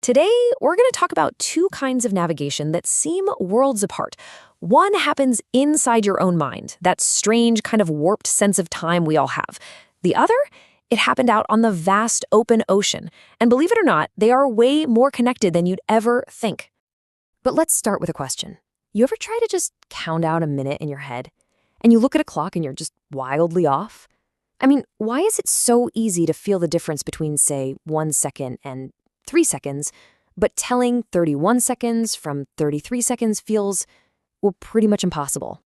Today, we're going to talk about two kinds of navigation that seem worlds apart. One happens inside your own mind, that strange kind of warped sense of time we all have. The other, it happened out on the vast open ocean. And believe it or not, they are way more connected than you'd ever think. But let's start with a question. You ever try to just count out a minute in your head? And you look at a clock and you're just wildly off? I mean, why is it so easy to feel the difference between, say, 1 second and 3 seconds, but telling 31 seconds from 33 seconds feels, well, pretty much impossible?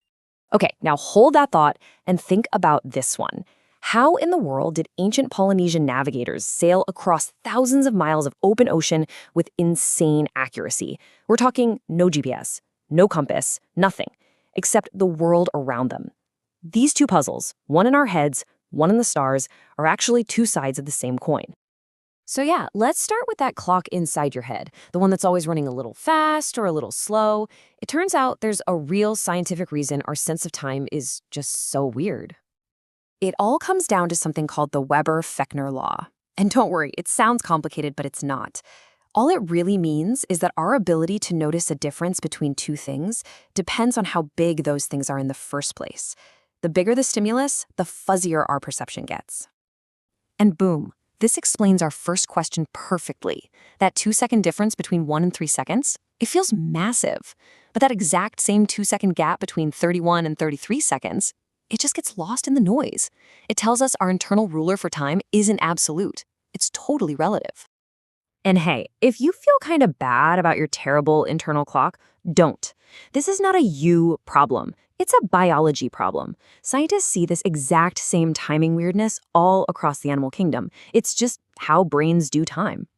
Okay, now hold that thought and think about this one. How in the world did ancient Polynesian navigators sail across thousands of miles of open ocean with insane accuracy? We're talking no GPS, no compass, nothing, except the world around them. These two puzzles, one in our heads, one in the stars, are actually two sides of the same coin. So yeah, let's start with that clock inside your head, the one that's always running a little fast or a little slow. It turns out there's a real scientific reason our sense of time is just so weird. It all comes down to something called the Weber-Fechner law. And don't worry, it sounds complicated, but it's not. All it really means is that our ability to notice a difference between two things depends on how big those things are in the first place. The bigger the stimulus, the fuzzier our perception gets. And boom. This explains our first question perfectly. That 2-second difference between 1 and 3 seconds, it feels massive. But that exact same 2-second gap between 31 and 33 seconds, it just gets lost in the noise. It tells us our internal ruler for time isn't absolute. It's totally relative. And hey, if you feel kind of bad about your terrible internal clock, don't. This is not a you problem. It's a biology problem. Scientists see this exact same timing weirdness all across the animal kingdom. It's just how brains do time.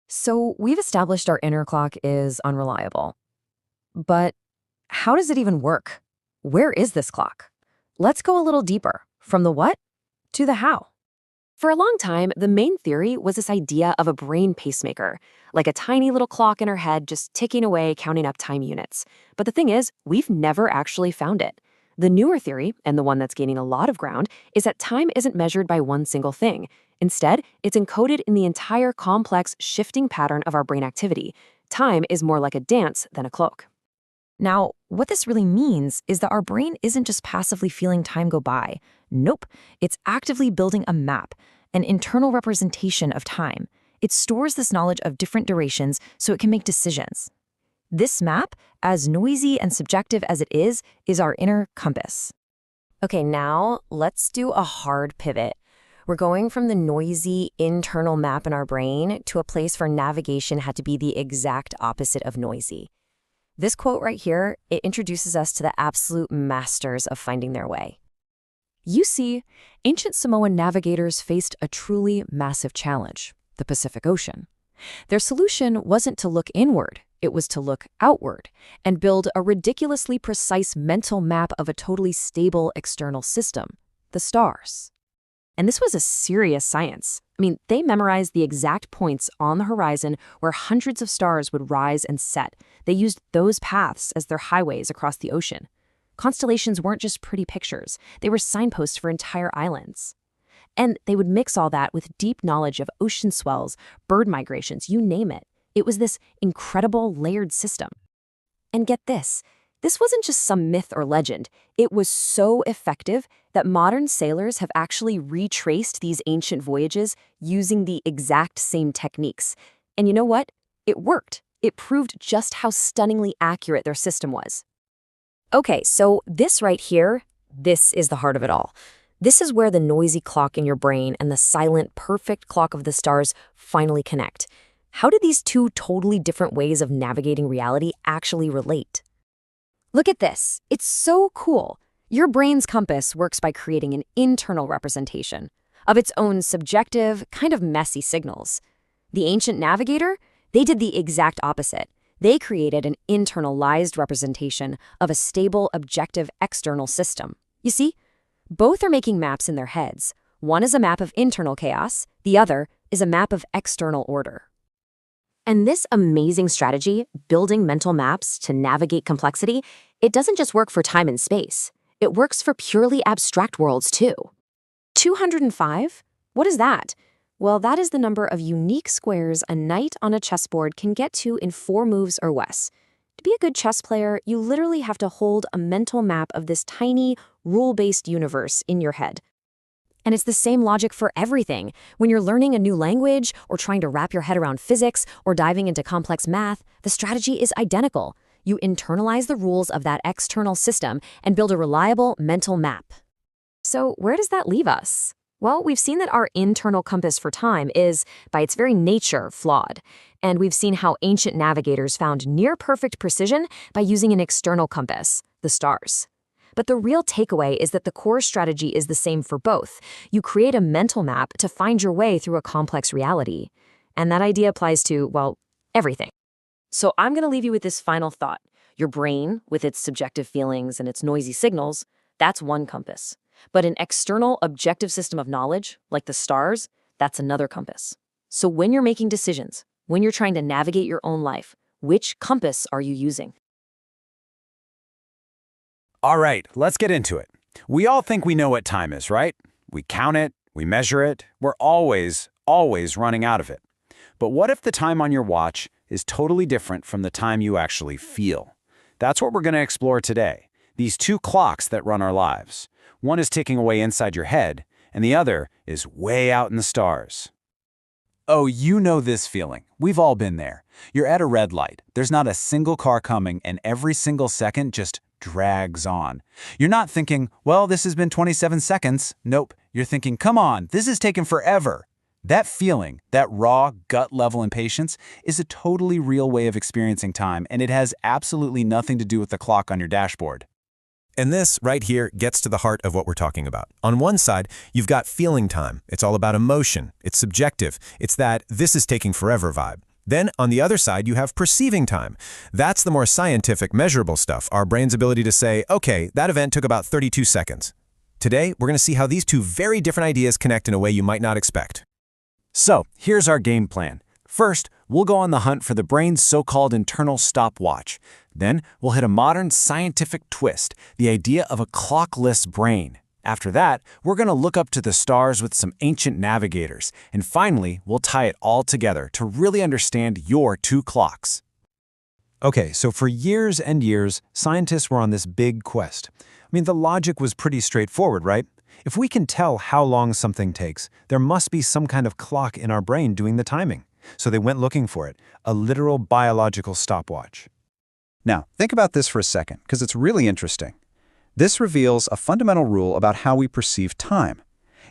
So we've established our inner clock is unreliable. But how does it even work? Where is this clock? Let's go a little deeper, from the what to the how. For a long time, the main theory was this idea of a brain pacemaker, like a tiny little clock in our head just ticking away, counting up time units. But the thing is, we've never actually found it. The newer theory, and the one that's gaining a lot of ground, is that time isn't measured by one single thing. Instead, it's encoded in the entire complex, shifting pattern of our brain activity. Time is more like a dance than a clock. Now, what this really means is that our brain isn't just passively feeling time go by. Nope, it's actively building a map, an internal representation of time. It stores this knowledge of different durations so it can make decisions. This map, as noisy and subjective as it is our inner compass. Okay, now let's do a hard pivot. We're going from the noisy internal map in our brain to a place where navigation had to be the exact opposite of noisy. This quote right here, it introduces us to the absolute masters of finding their way. You see, ancient Samoan navigators faced a truly massive challenge, the Pacific Ocean. Their solution wasn't to look inward, it was to look outward and build a ridiculously precise mental map of a totally stable external system, the stars. And this was a serious science. I mean, they memorized the exact points on the horizon where hundreds of stars would rise and set. They used those paths as their highways across the ocean. Constellations weren't just pretty pictures. They were signposts for entire islands. And they would mix all that with deep knowledge of ocean swells, bird migrations, you name it. It was this incredible layered system. And get this. This wasn't just some myth or legend. It was so effective that modern sailors have actually retraced these ancient voyages using the exact same techniques. And you know what? It worked. It proved just how stunningly accurate their system was. Okay, so this right here, this is the heart of it all. This is where the noisy clock in your brain and the silent, perfect clock of the stars finally connect. How did these two totally different ways of navigating reality actually relate? Look at this. It's so cool. Your brain's compass works by creating an internal representation of its own subjective, kind of messy signals. The ancient navigator, they did the exact opposite. They created an internalized representation of a stable, objective external system. You see, both are making maps in their heads. One is a map of internal chaos, the other is a map of external order. And this amazing strategy, building mental maps to navigate complexity, it doesn't just work for time and space. It works for purely abstract worlds too. 205? What is that? Well, that is the number of unique squares a knight on a chessboard can get to in 4 moves or less. To be a good chess player, you literally have to hold a mental map of this tiny, rule-based universe in your head. And it's the same logic for everything. When you're learning a new language, or trying to wrap your head around physics, or diving into complex math, the strategy is identical. You internalize the rules of that external system and build a reliable mental map. So where does that leave us? Well, we've seen that our internal compass for time is, by its very nature, flawed. And we've seen how ancient navigators found near-perfect precision by using an external compass, the stars. But the real takeaway is that the core strategy is the same for both. You create a mental map to find your way through a complex reality. And that idea applies to, well, everything. So I'm going to leave you with this final thought. Your brain, with its subjective feelings and its noisy signals, that's one compass. But an external, objective system of knowledge, like the stars, that's another compass. So when you're making decisions, when you're trying to navigate your own life, which compass are you using? All right, let's get into it. We all think we know what time is, right? We count it, we measure it, we're always running out of it. But what if the time on your watch is totally different from the time you actually feel? That's what we're going to explore today. These two clocks that run our lives. One is ticking away inside your head, and the other is way out in the stars. Oh, you know this feeling. We've all been there. You're at a red light. There's not a single car coming, and every single second just drags on. You're not thinking, well, this has been 27 seconds. Nope. You're thinking, come on, this has taken forever. That feeling, that raw, gut-level impatience, is a totally real way of experiencing time, and it has absolutely nothing to do with the clock on your dashboard. And this, right here, gets to the heart of what we're talking about. On one side, you've got feeling time. It's all about emotion. It's subjective. It's that this is taking forever vibe. Then, on the other side, you have perceiving time. That's the more scientific, measurable stuff, our brain's ability to say, okay, that event took about 32 seconds. Today, we're going to see how these two very different ideas connect in a way you might not expect. So, here's our game plan. First, we'll go on the hunt for the brain's so-called internal stopwatch. Then, we'll hit a modern scientific twist, the idea of a clockless brain. After that, we're going to look up to the stars with some ancient navigators. And finally, we'll tie it all together to really understand your two clocks. Okay, so for years and years, scientists were on this big quest. The logic was pretty straightforward, right? If we can tell how long something takes, there must be some kind of clock in our brain doing the timing. So they went looking for it, a literal biological stopwatch. Now, think about this for a second, because it's really interesting. This reveals a fundamental rule about how we perceive time.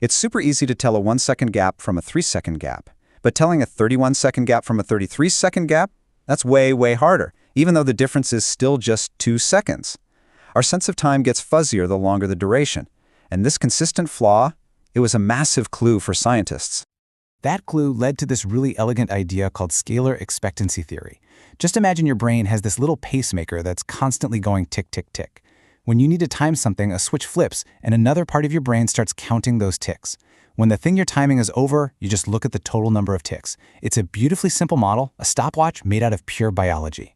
It's super easy to tell a 1-second gap from a 3-second gap. But telling a 31-second gap from a 33-second gap, that's way, way harder, even though the difference is still just 2 seconds. Our sense of time gets fuzzier the longer the duration. And this consistent flaw, it was a massive clue for scientists. That clue led to this really elegant idea called scalar expectancy theory. Just imagine your brain has this little pacemaker that's constantly going tick, tick, tick. When you need to time something, a switch flips, and another part of your brain starts counting those ticks. When the thing you're timing is over, you just look at the total number of ticks. It's a beautifully simple model, a stopwatch made out of pure biology.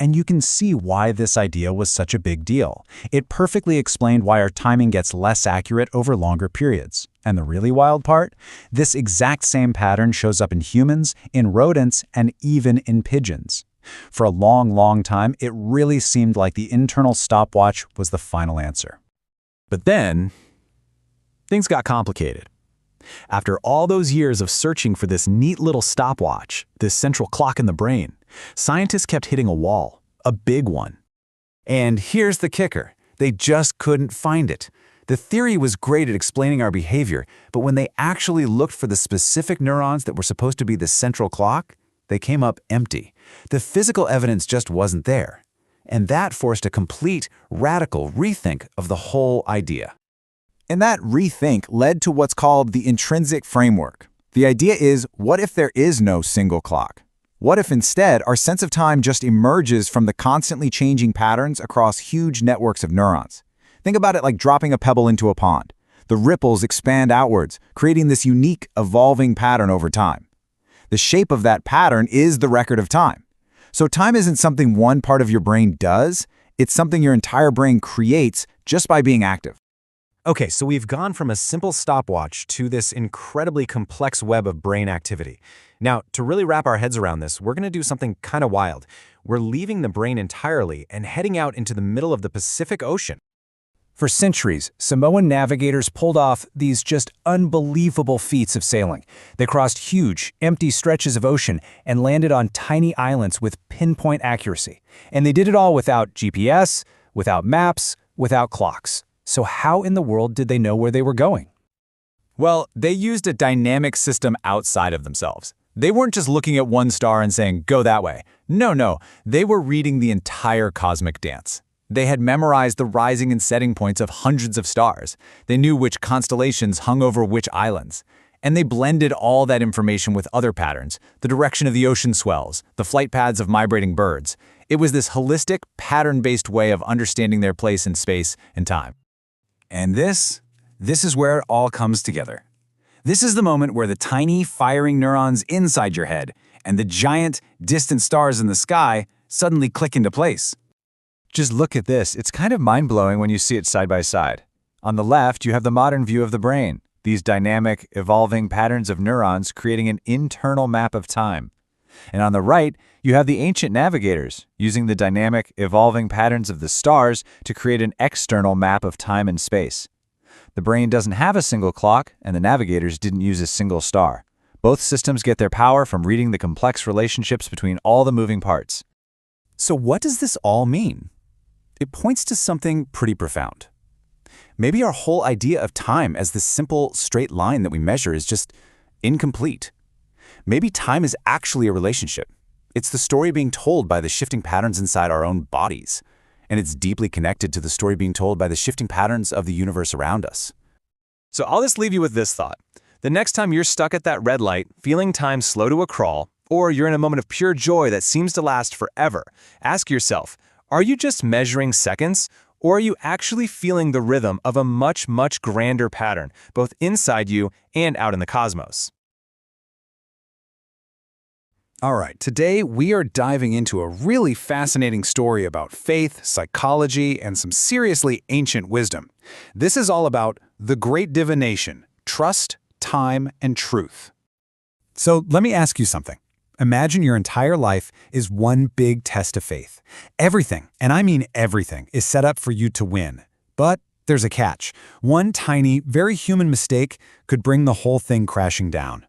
And you can see why this idea was such a big deal. It perfectly explained why our timing gets less accurate over longer periods. And the really wild part? This exact same pattern shows up in humans, in rodents, and even in pigeons. For a long, long time, it really seemed like the internal stopwatch was the final answer. But then, things got complicated. After all those years of searching for this neat little stopwatch, this central clock in the brain, scientists kept hitting a wall, a big one. And here's the kicker. They just couldn't find it. The theory was great at explaining our behavior, but when they actually looked for the specific neurons that were supposed to be the central clock, they came up empty. The physical evidence just wasn't there. And that forced a complete, radical rethink of the whole idea. And that rethink led to what's called the intrinsic framework. The idea is, what if there is no single clock? What if instead our sense of time just emerges from the constantly changing patterns across huge networks of neurons? Think about it like dropping a pebble into a pond. The ripples expand outwards, creating this unique, evolving pattern over time. The shape of that pattern is the record of time. So time isn't something one part of your brain does, it's something your entire brain creates just by being active. Okay, so we've gone from a simple stopwatch to this incredibly complex web of brain activity. Now, to really wrap our heads around this, we're going to do something kind of wild. We're leaving the brain entirely and heading out into the middle of the Pacific Ocean. For centuries, Samoan navigators pulled off these just unbelievable feats of sailing. They crossed huge, empty stretches of ocean and landed on tiny islands with pinpoint accuracy. And they did it all without GPS, without maps, without clocks. So how in the world did they know where they were going? Well, they used a dynamic system outside of themselves. They weren't just looking at one star and saying, go that way. No, they were reading the entire cosmic dance. They had memorized the rising and setting points of hundreds of stars. They knew which constellations hung over which islands. And they blended all that information with other patterns, the direction of the ocean swells, the flight paths of migrating birds. It was this holistic, pattern-based way of understanding their place in space and time. And this is where it all comes together. This is the moment where the tiny, firing neurons inside your head and the giant, distant stars in the sky suddenly click into place. Just look at this. It's kind of mind-blowing when you see it side by side. On the left, you have the modern view of the brain, these dynamic, evolving patterns of neurons creating an internal map of time. And on the right, you have the ancient navigators, using the dynamic, evolving patterns of the stars to create an external map of time and space. The brain doesn't have a single clock, and the navigators didn't use a single star. Both systems get their power from reading the complex relationships between all the moving parts. So what does this all mean? It points to something pretty profound. Maybe our whole idea of time as this simple, straight line that we measure is just incomplete. Maybe time is actually a relationship. It's the story being told by the shifting patterns inside our own bodies. And it's deeply connected to the story being told by the shifting patterns of the universe around us. So I'll just leave you with this thought. The next time you're stuck at that red light, feeling time slow to a crawl, or you're in a moment of pure joy that seems to last forever, ask yourself, are you just measuring seconds, or are you actually feeling the rhythm of a much, much grander pattern, both inside you and out in the cosmos? All right, today we are diving into a really fascinating story about faith, psychology, and some seriously ancient wisdom. This is all about the great divination, trust, time, and truth. So let me ask you something. Imagine your entire life is one big test of faith. Everything, and I mean everything, is set up for you to win. But there's a catch. One tiny, very human mistake could bring the whole thing crashing down.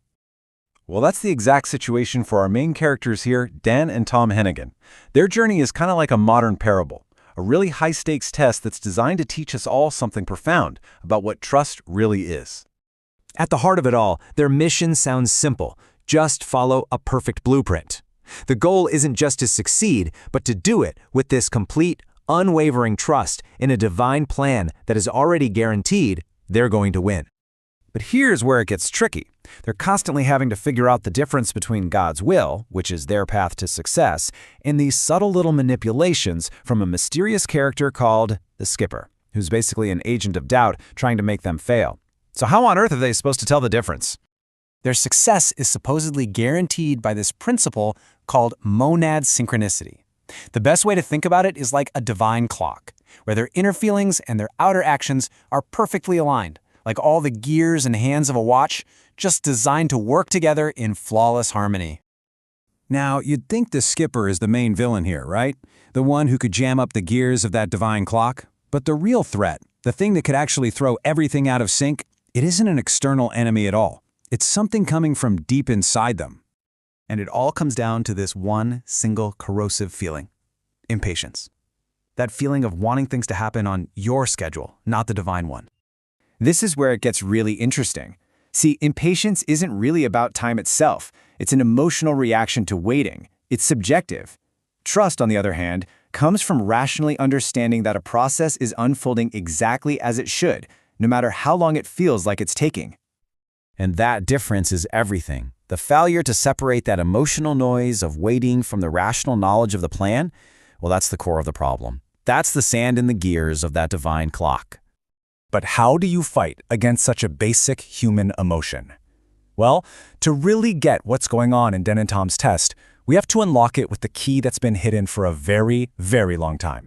Well, that's the exact situation for our main characters here, Dan and Tom Hennigan. Their journey is kind of like a modern parable, a really high-stakes test that's designed to teach us all something profound about what trust really is. At the heart of it all, their mission sounds simple. Just follow a perfect blueprint. The goal isn't just to succeed, but to do it with this complete, unwavering trust in a divine plan that is already guaranteed they're going to win. But here's where it gets tricky. They're constantly having to figure out the difference between God's will, which is their path to success, and these subtle little manipulations from a mysterious character called the Skipper, who's basically an agent of doubt trying to make them fail. So how on earth are they supposed to tell the difference? Their success is supposedly guaranteed by this principle called monad synchronicity. The best way to think about it is like a divine clock, where their inner feelings and their outer actions are perfectly aligned, like all the gears and hands of a watch, just designed to work together in flawless harmony. Now, you'd think the Skipper is the main villain here, right? The one who could jam up the gears of that divine clock. But the real threat, the thing that could actually throw everything out of sync, it isn't an external enemy at all. It's something coming from deep inside them. And it all comes down to this one single corrosive feeling: impatience. That feeling of wanting things to happen on your schedule, not the divine one. This is where it gets really interesting. See, impatience isn't really about time itself. It's an emotional reaction to waiting. It's subjective. Trust, on the other hand, comes from rationally understanding that a process is unfolding exactly as it should, no matter how long it feels like it's taking. And that difference is everything. The failure to separate that emotional noise of waiting from the rational knowledge of the plan, well, that's the core of the problem. That's the sand in the gears of that divine clock. But how do you fight against such a basic human emotion? Well, to really get what's going on in Dan and Tom's test, we have to unlock it with the key that's been hidden for a very, very long time.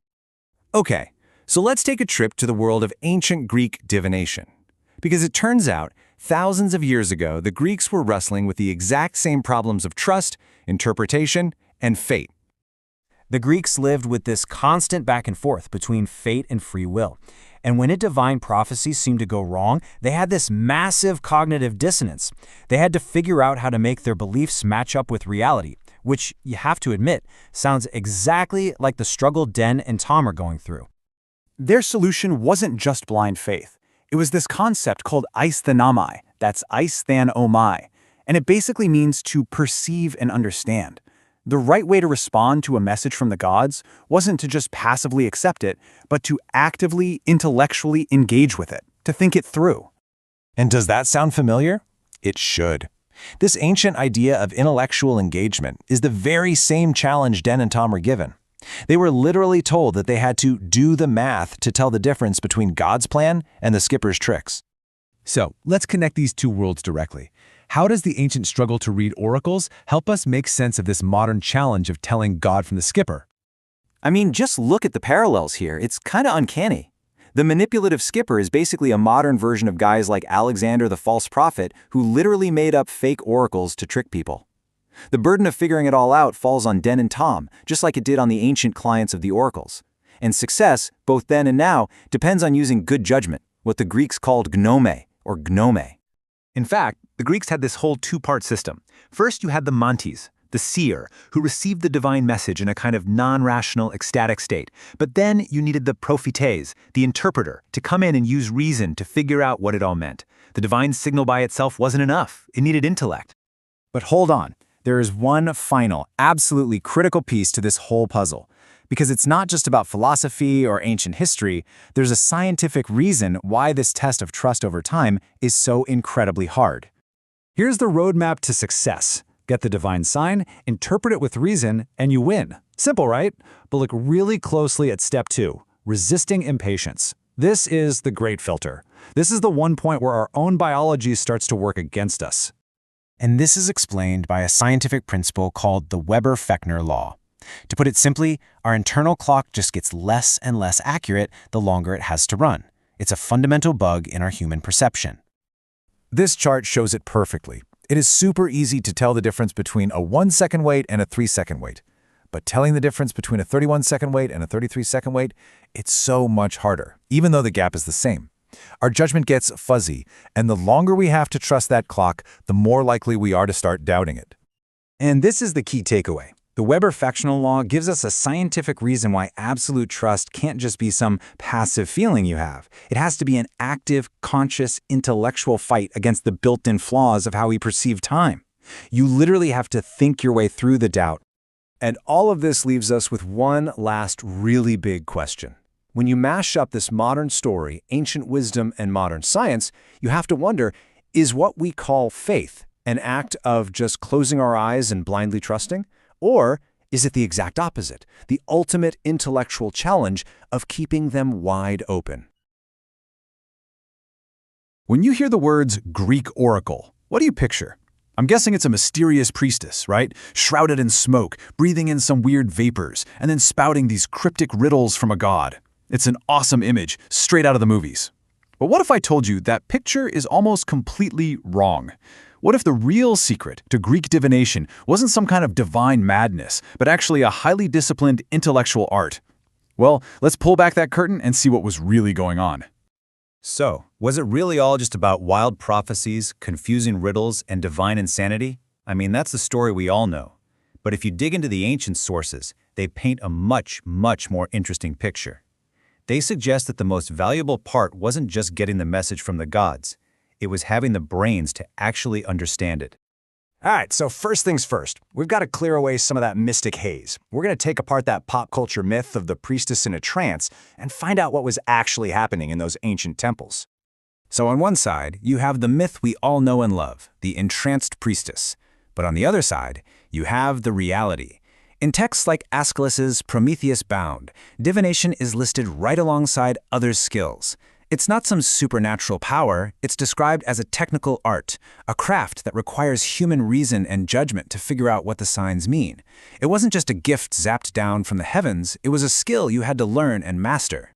Okay, So let's take a trip to the world of ancient Greek divination. Because it turns out, thousands of years ago, the Greeks were wrestling with the exact same problems of trust, interpretation, and fate. The Greeks lived with this constant back and forth between fate and free will. And when a divine prophecy seemed to go wrong, they had this massive cognitive dissonance. They had to figure out how to make their beliefs match up with reality, which, you have to admit, sounds exactly like the struggle Den and Tom are going through. Their solution wasn't just blind faith. It was this concept called aisthanomai, that's aisthanomai, and it basically means to perceive and understand. The right way to respond to a message from the gods wasn't to just passively accept it, but to actively, intellectually engage with it, to think it through. And does that sound familiar? It should. This ancient idea of intellectual engagement is the very same challenge Den and Tom were given. They were literally told that they had to do the math to tell the difference between God's plan and the skipper's tricks. So, let's connect these two worlds directly. How does the ancient struggle to read oracles help us make sense of this modern challenge of telling God from the skipper? I mean, just look at the parallels here. It's kind of uncanny. The manipulative skipper is basically a modern version of guys like Alexander the false prophet who literally made up fake oracles to trick people. The burden of figuring it all out falls on Den and Tom, just like it did on the ancient clients of the oracles. And success, both then and now, depends on using good judgment, what the Greeks called gnome, or gnome. In fact, the Greeks had this whole two-part system. First, you had the mantis, the seer, who received the divine message in a kind of non-rational, ecstatic state. But then you needed the prophetes, the interpreter, to come in and use reason to figure out what it all meant. The divine signal by itself wasn't enough. It needed intellect. But hold on. There is one final, absolutely critical piece to this whole puzzle. Because it's not just about philosophy or ancient history, there's a scientific reason why this test of trust over time is so incredibly hard. Here's the roadmap to success. Get the divine sign, interpret it with reason, and you win. Simple, right? But look really closely at step 2, resisting impatience. This is the great filter. This is the one point where our own biology starts to work against us. And this is explained by a scientific principle called the Weber-Fechner law. To put it simply, our internal clock just gets less and less accurate the longer it has to run. It's a fundamental bug in our human perception. This chart shows it perfectly. It is super easy to tell the difference between a 1-second wait and a 3-second wait. But telling the difference between a 31-second wait and a 33-second wait, it's so much harder, even though the gap is the same. Our judgment gets fuzzy, and the longer we have to trust that clock, the more likely we are to start doubting it. And this is the key takeaway. The Weber-Fechner law gives us a scientific reason why absolute trust can't just be some passive feeling you have. It has to be an active, conscious, intellectual fight against the built-in flaws of how we perceive time. You literally have to think your way through the doubt. And all of this leaves us with one last really big question. When you mash up this modern story, ancient wisdom, and modern science, you have to wonder, is what we call faith an act of just closing our eyes and blindly trusting? Or is it the exact opposite, the ultimate intellectual challenge of keeping them wide open? When you hear the words Greek oracle, what do you picture? I'm guessing it's a mysterious priestess, right? Shrouded in smoke, breathing in some weird vapors, and then spouting these cryptic riddles from a god. It's an awesome image, straight out of the movies. But what if I told you that picture is almost completely wrong? What if the real secret to Greek divination wasn't some kind of divine madness, but actually a highly disciplined intellectual art? Well, let's pull back that curtain and see what was really going on. So, was it really all just about wild prophecies, confusing riddles, and divine insanity? I mean, that's the story we all know. But if you dig into the ancient sources, they paint a much, much more interesting picture. They suggest that the most valuable part wasn't just getting the message from the gods. It was having the brains to actually understand it. All right, so first things first, we've got to clear away some of that mystic haze. We're going to take apart that pop culture myth of the priestess in a trance and find out what was actually happening in those ancient temples. So on one side, you have the myth we all know and love, the entranced priestess. But on the other side, you have the reality. In texts like Aeschylus's Prometheus Bound, divination is listed right alongside other skills. It's not some supernatural power, it's described as a technical art, a craft that requires human reason and judgment to figure out what the signs mean. It wasn't just a gift zapped down from the heavens, it was a skill you had to learn and master.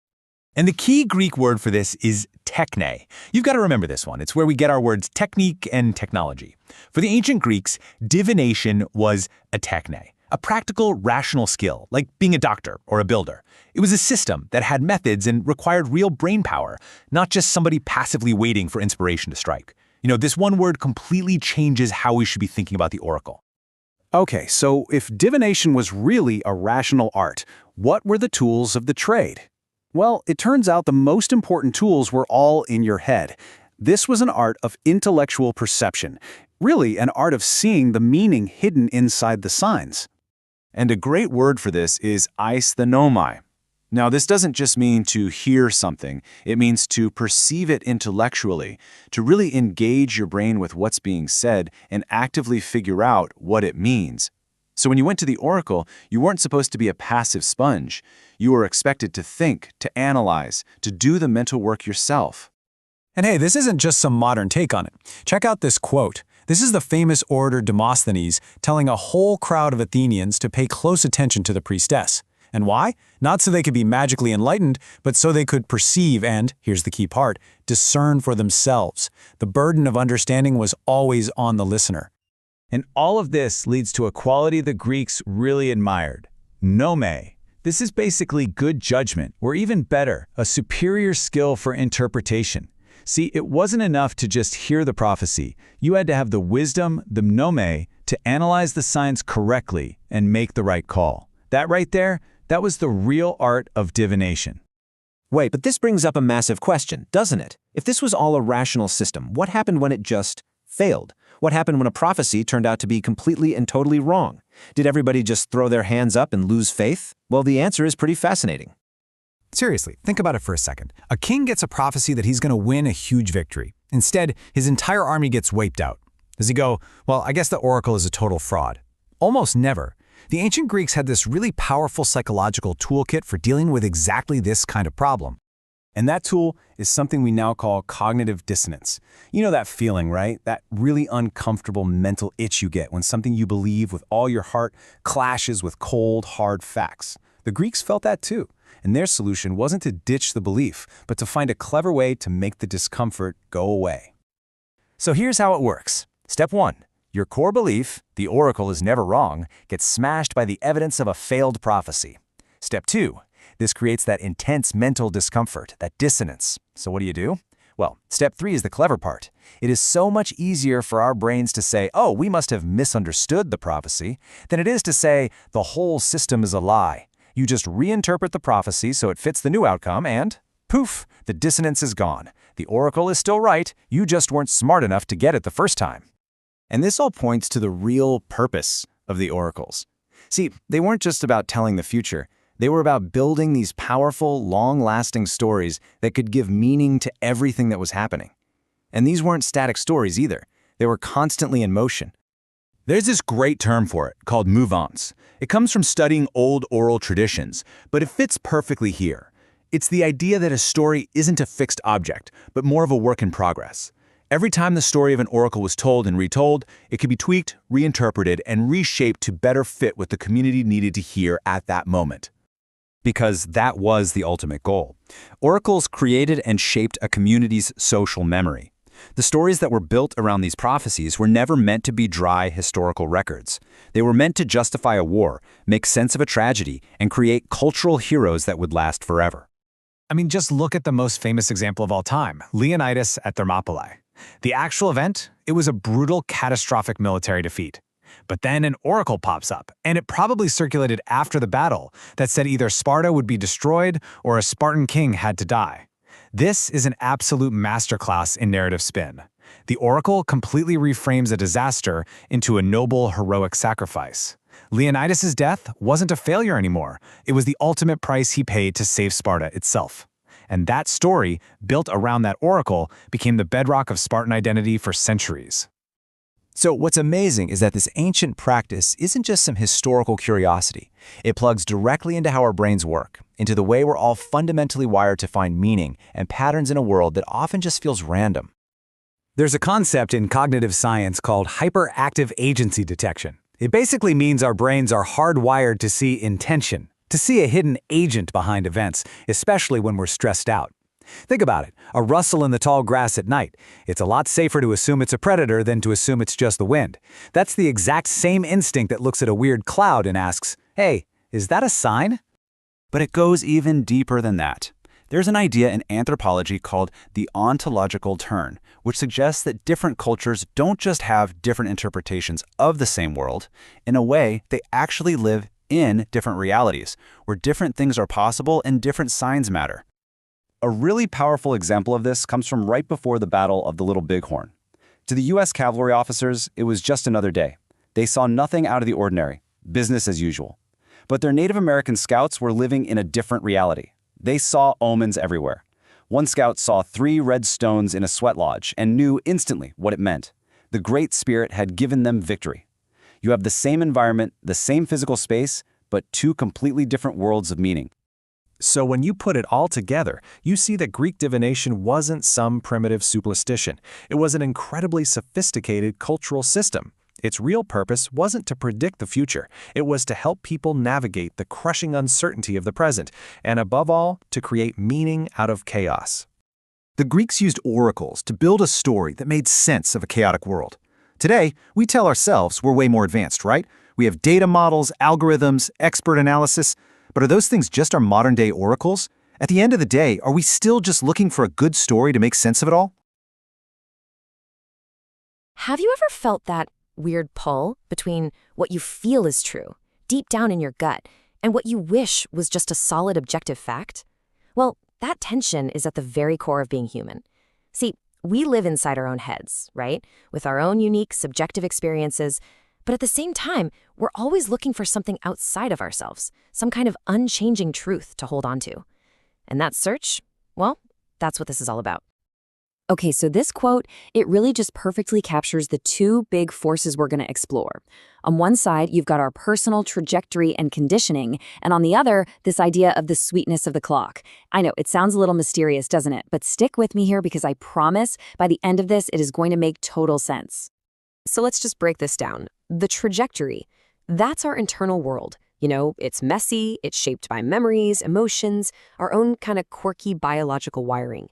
And the key Greek word for this is techne. You've got to remember this one. It's where we get our words technique and technology. For the ancient Greeks, divination was a techne, a practical, rational skill, like being a doctor or a builder. It was a system that had methods and required real brain power, not just somebody passively waiting for inspiration to strike. This one word completely changes how we should be thinking about the oracle. Okay, so if divination was really a rational art, what were the tools of the trade? Well, it turns out the most important tools were all in your head. This was an art of intellectual perception, really an art of seeing the meaning hidden inside the signs. And a great word for this is aisthenomai. Now, this doesn't just mean to hear something. It means to perceive it intellectually, to really engage your brain with what's being said and actively figure out what it means. So when you went to the oracle, you weren't supposed to be a passive sponge. You were expected to think, to analyze, to do the mental work yourself. And hey, this isn't just some modern take on it. Check out this quote. This is the famous orator Demosthenes telling a whole crowd of Athenians to pay close attention to the priestess. And why? Not so they could be magically enlightened, but so they could perceive and, here's the key part, discern for themselves. The burden of understanding was always on the listener. And all of this leads to a quality the Greeks really admired: nome. This is basically good judgment, or even better, a superior skill for interpretation. See, it wasn't enough to just hear the prophecy. You had to have the wisdom, the nome, to analyze the signs correctly and make the right call. That right there, that was the real art of divination. Wait, but this brings up a massive question, doesn't it? If this was all a rational system, what happened when it just failed? What happened when a prophecy turned out to be completely and totally wrong? Did everybody just throw their hands up and lose faith? Well, the answer is pretty fascinating. Seriously, think about it for a second. A king gets a prophecy that he's going to win a huge victory. Instead, his entire army gets wiped out. Does he go, well, I guess the oracle is a total fraud? Almost never. The ancient Greeks had this really powerful psychological toolkit for dealing with exactly this kind of problem. And that tool is something we now call cognitive dissonance. You know that feeling, right? That really uncomfortable mental itch you get when something you believe with all your heart clashes with cold, hard facts. The Greeks felt that too, and their solution wasn't to ditch the belief, but to find a clever way to make the discomfort go away. So here's how it works. Step 1. Your core belief, the oracle is never wrong, gets smashed by the evidence of a failed prophecy. Step 2. This creates that intense mental discomfort, that dissonance. So what do? Well, step 3 is the clever part. It is so much easier for our brains to say, oh, we must have misunderstood the prophecy, than it is to say, the whole system is a lie. You just reinterpret the prophecy so it fits the new outcome and, poof, the dissonance is gone. The oracle is still right, you just weren't smart enough to get it the first time. And this all points to the real purpose of the oracles. See, they weren't just about telling the future. They were about building these powerful, long-lasting stories that could give meaning to everything that was happening. And these weren't static stories either. They were constantly in motion. There's this great term for it called mouvance. It comes from studying old oral traditions, but it fits perfectly here. It's the idea that a story isn't a fixed object, but more of a work in progress. Every time the story of an oracle was told and retold, it could be tweaked, reinterpreted, and reshaped to better fit what the community needed to hear at that moment. Because that was the ultimate goal. Oracles created and shaped a community's social memory. The stories that were built around these prophecies were never meant to be dry historical records. They were meant to justify a war, make sense of a tragedy, and create cultural heroes that would last forever. I mean, just look at the most famous example of all time, Leonidas at Thermopylae. The actual event, it was a brutal, catastrophic military defeat. But then an oracle pops up, and it probably circulated after the battle that said either Sparta would be destroyed or a Spartan king had to die. This is an absolute masterclass in narrative spin. The oracle completely reframes a disaster into a noble, heroic sacrifice. Leonidas' death wasn't a failure anymore. It was the ultimate price he paid to save Sparta itself. And that story, built around that oracle, became the bedrock of Spartan identity for centuries. So what's amazing is that this ancient practice isn't just some historical curiosity. It plugs directly into how our brains work, into the way we're all fundamentally wired to find meaning and patterns in a world that often just feels random. There's a concept in cognitive science called hyperactive agency detection. It basically means our brains are hardwired to see intention, to see a hidden agent behind events, especially when we're stressed out. Think about it, a rustle in the tall grass at night. It's a lot safer to assume it's a predator than to assume it's just the wind. That's the exact same instinct that looks at a weird cloud and asks, hey, is that a sign? But it goes even deeper than that. There's an idea in anthropology called the ontological turn, which suggests that different cultures don't just have different interpretations of the same world. In a way, they actually live in different realities, where different things are possible and different signs matter. A really powerful example of this comes from right before the Battle of the Little Bighorn. To the U.S. cavalry officers, it was just another day. They saw nothing out of the ordinary, business as usual. But their Native American scouts were living in a different reality. They saw omens everywhere. One scout saw 3 red stones in a sweat lodge and knew instantly what it meant. The Great Spirit had given them victory. You have the same environment, the same physical space, but 2 completely different worlds of meaning. So when you put it all together, you see that Greek divination wasn't some primitive superstition. It was an incredibly sophisticated cultural system. Its real purpose wasn't to predict the future. It was to help people navigate the crushing uncertainty of the present, and above all, to create meaning out of chaos. The Greeks used oracles to build a story that made sense of a chaotic world. Today, we tell ourselves we're way more advanced, right? We have data models, algorithms, expert analysis. But are those things just our modern-day oracles? At the end of the day, are we still just looking for a good story to make sense of it all? Have you ever felt that weird pull between what you feel is true, deep down in your gut, and what you wish was just a solid objective fact? Well, that tension is at the very core of being human. See, we live inside our own heads, right? With our own unique subjective experiences. But at the same time, we're always looking for something outside of ourselves, some kind of unchanging truth to hold on to. And that search, well, that's what this is all about. Okay, so this quote, it really just perfectly captures the 2 big forces we're going to explore. On one side, you've got our personal trajectory and conditioning, and on the other, this idea of the sweetness of the clock. I know, it sounds a little mysterious, doesn't it? But stick with me here because I promise by the end of this, it is going to make total sense. So let's just break this down. The trajectory, that's our internal world. You know, it's messy, it's shaped by memories, emotions, our own kind of quirky biological wiring.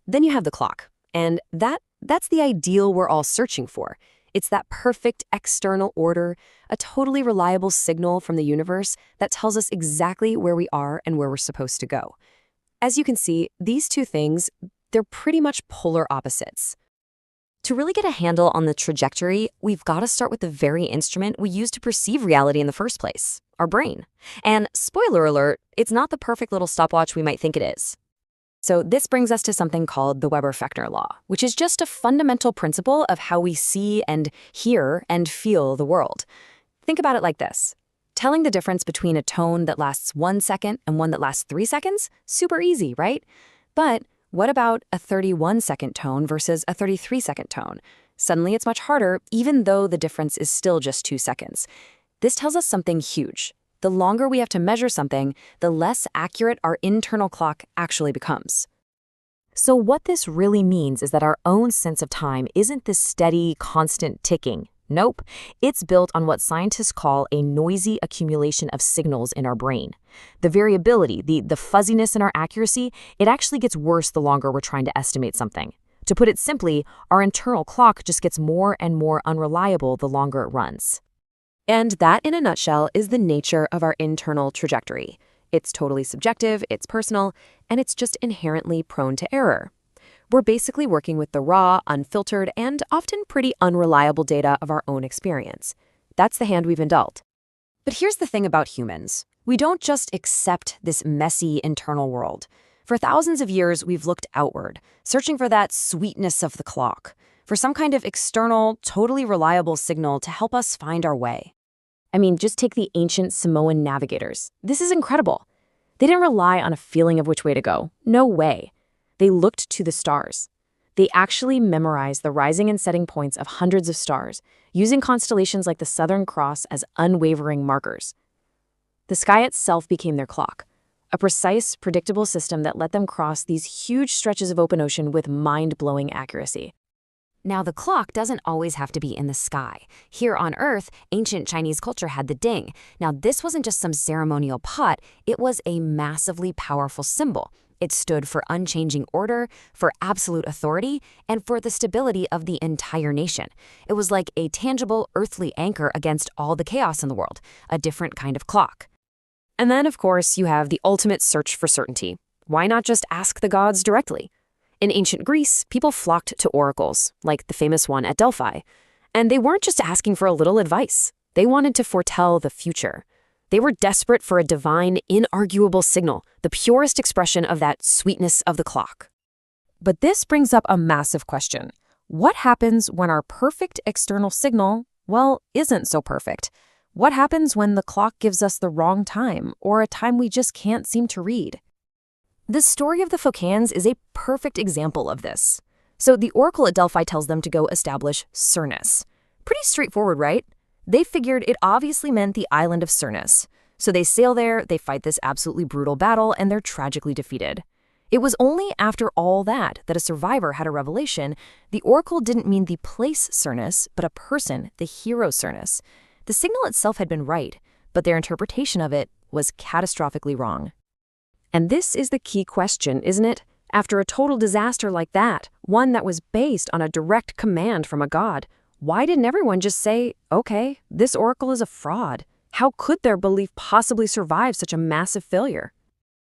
Then you have the clock, and that's the ideal we're all searching for. It's that perfect external order, a totally reliable signal from the universe that tells us exactly where we are and where we're supposed to go. As you can see, these 2 things, they're pretty much polar opposites. To really get a handle on the trajectory, we've got to start with the very instrument we use to perceive reality in the first place, our brain. And spoiler alert, it's not the perfect little stopwatch we might think it is. So this brings us to something called the Weber-Fechner law, which is just a fundamental principle of how we see and hear and feel the world. Think about it like this. Telling the difference between a tone that lasts 1 second and one that lasts 3 seconds? Super easy, right? But what about a 31-second tone versus a 33-second tone? Suddenly it's much harder, even though the difference is still just 2 seconds. This tells us something huge. The longer we have to measure something, the less accurate our internal clock actually becomes. So what this really means is that our own sense of time isn't this steady, constant ticking. Nope. It's built on what scientists call a noisy accumulation of signals in our brain. The variability, the fuzziness in our accuracy, it actually gets worse the longer we're trying to estimate something. To put it simply, our internal clock just gets more and more unreliable the longer it runs. And that, in a nutshell, is the nature of our internal trajectory. It's totally subjective, it's personal, and it's just inherently prone to error. We're basically working with the raw, unfiltered, and often pretty unreliable data of our own experience. That's the hand we've been dealt. But here's the thing about humans. We don't just accept this messy internal world. For thousands of years, we've looked outward, searching for that sweetness of the clock, for some kind of external, totally reliable signal to help us find our way. I mean, just take the ancient Samoan navigators. This is incredible. They didn't rely on a feeling of which way to go. No way. They looked to the stars. They actually memorized the rising and setting points of hundreds of stars, using constellations like the Southern Cross as unwavering markers. The sky itself became their clock, a precise, predictable system that let them cross these huge stretches of open ocean with mind-blowing accuracy. Now, the clock doesn't always have to be in the sky. Here on Earth, ancient Chinese culture had the ding. Now, this wasn't just some ceremonial pot, it was a massively powerful symbol. It stood for unchanging order, for absolute authority, and for the stability of the entire nation. It was like a tangible earthly anchor against all the chaos in the world, a different kind of clock. And then, of course, you have the ultimate search for certainty. Why not just ask the gods directly? In ancient Greece, people flocked to oracles, like the famous one at Delphi. And they weren't just asking for a little advice. They wanted to foretell the future. They were desperate for a divine, inarguable signal, the purest expression of that sweetness of the clock. But this brings up a massive question. What happens when our perfect external signal, well, isn't so perfect? What happens when the clock gives us the wrong time, or a time we just can't seem to read? The story of the Phocans is a perfect example of this. So the oracle at Delphi tells them to go establish Cernus. Pretty straightforward, right? They figured it obviously meant the island of Cernus. So they sail there, they fight this absolutely brutal battle, and they're tragically defeated. It was only after all that a survivor had a revelation. The oracle didn't mean the place Cernus, but a person, the hero Cernus. The signal itself had been right, but their interpretation of it was catastrophically wrong. And this is the key question, isn't it? After a total disaster like that, one that was based on a direct command from a god, why didn't everyone just say, okay, this oracle is a fraud? How could their belief possibly survive such a massive failure?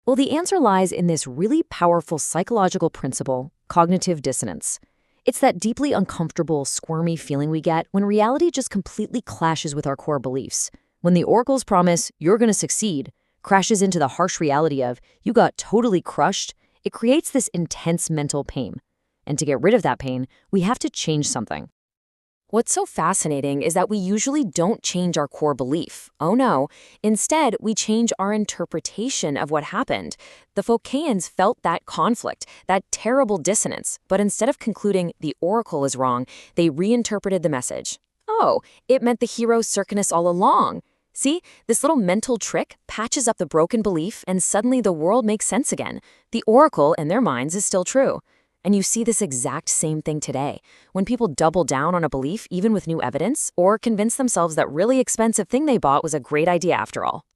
Well, the answer lies in this really powerful psychological principle, cognitive dissonance. It's that deeply uncomfortable, squirmy feeling we get when reality just completely clashes with our core beliefs. When the oracle's promise, you're going to succeed, crashes into the harsh reality of, you got totally crushed, it creates this intense mental pain. And to get rid of that pain, we have to change something. What's so fascinating is that we usually don't change our core belief. Oh no. Instead, we change our interpretation of what happened. The Phocans felt that conflict, that terrible dissonance, but instead of concluding the oracle is wrong, they reinterpreted the message. Oh, it meant the hero Cernus all along. See, this little mental trick patches up the broken belief and suddenly the world makes sense again. The oracle, in their minds, is still true. And you see this exact same thing today. When people double down on a belief, even with new evidence, or convince themselves that really expensive thing they bought was a great idea after all.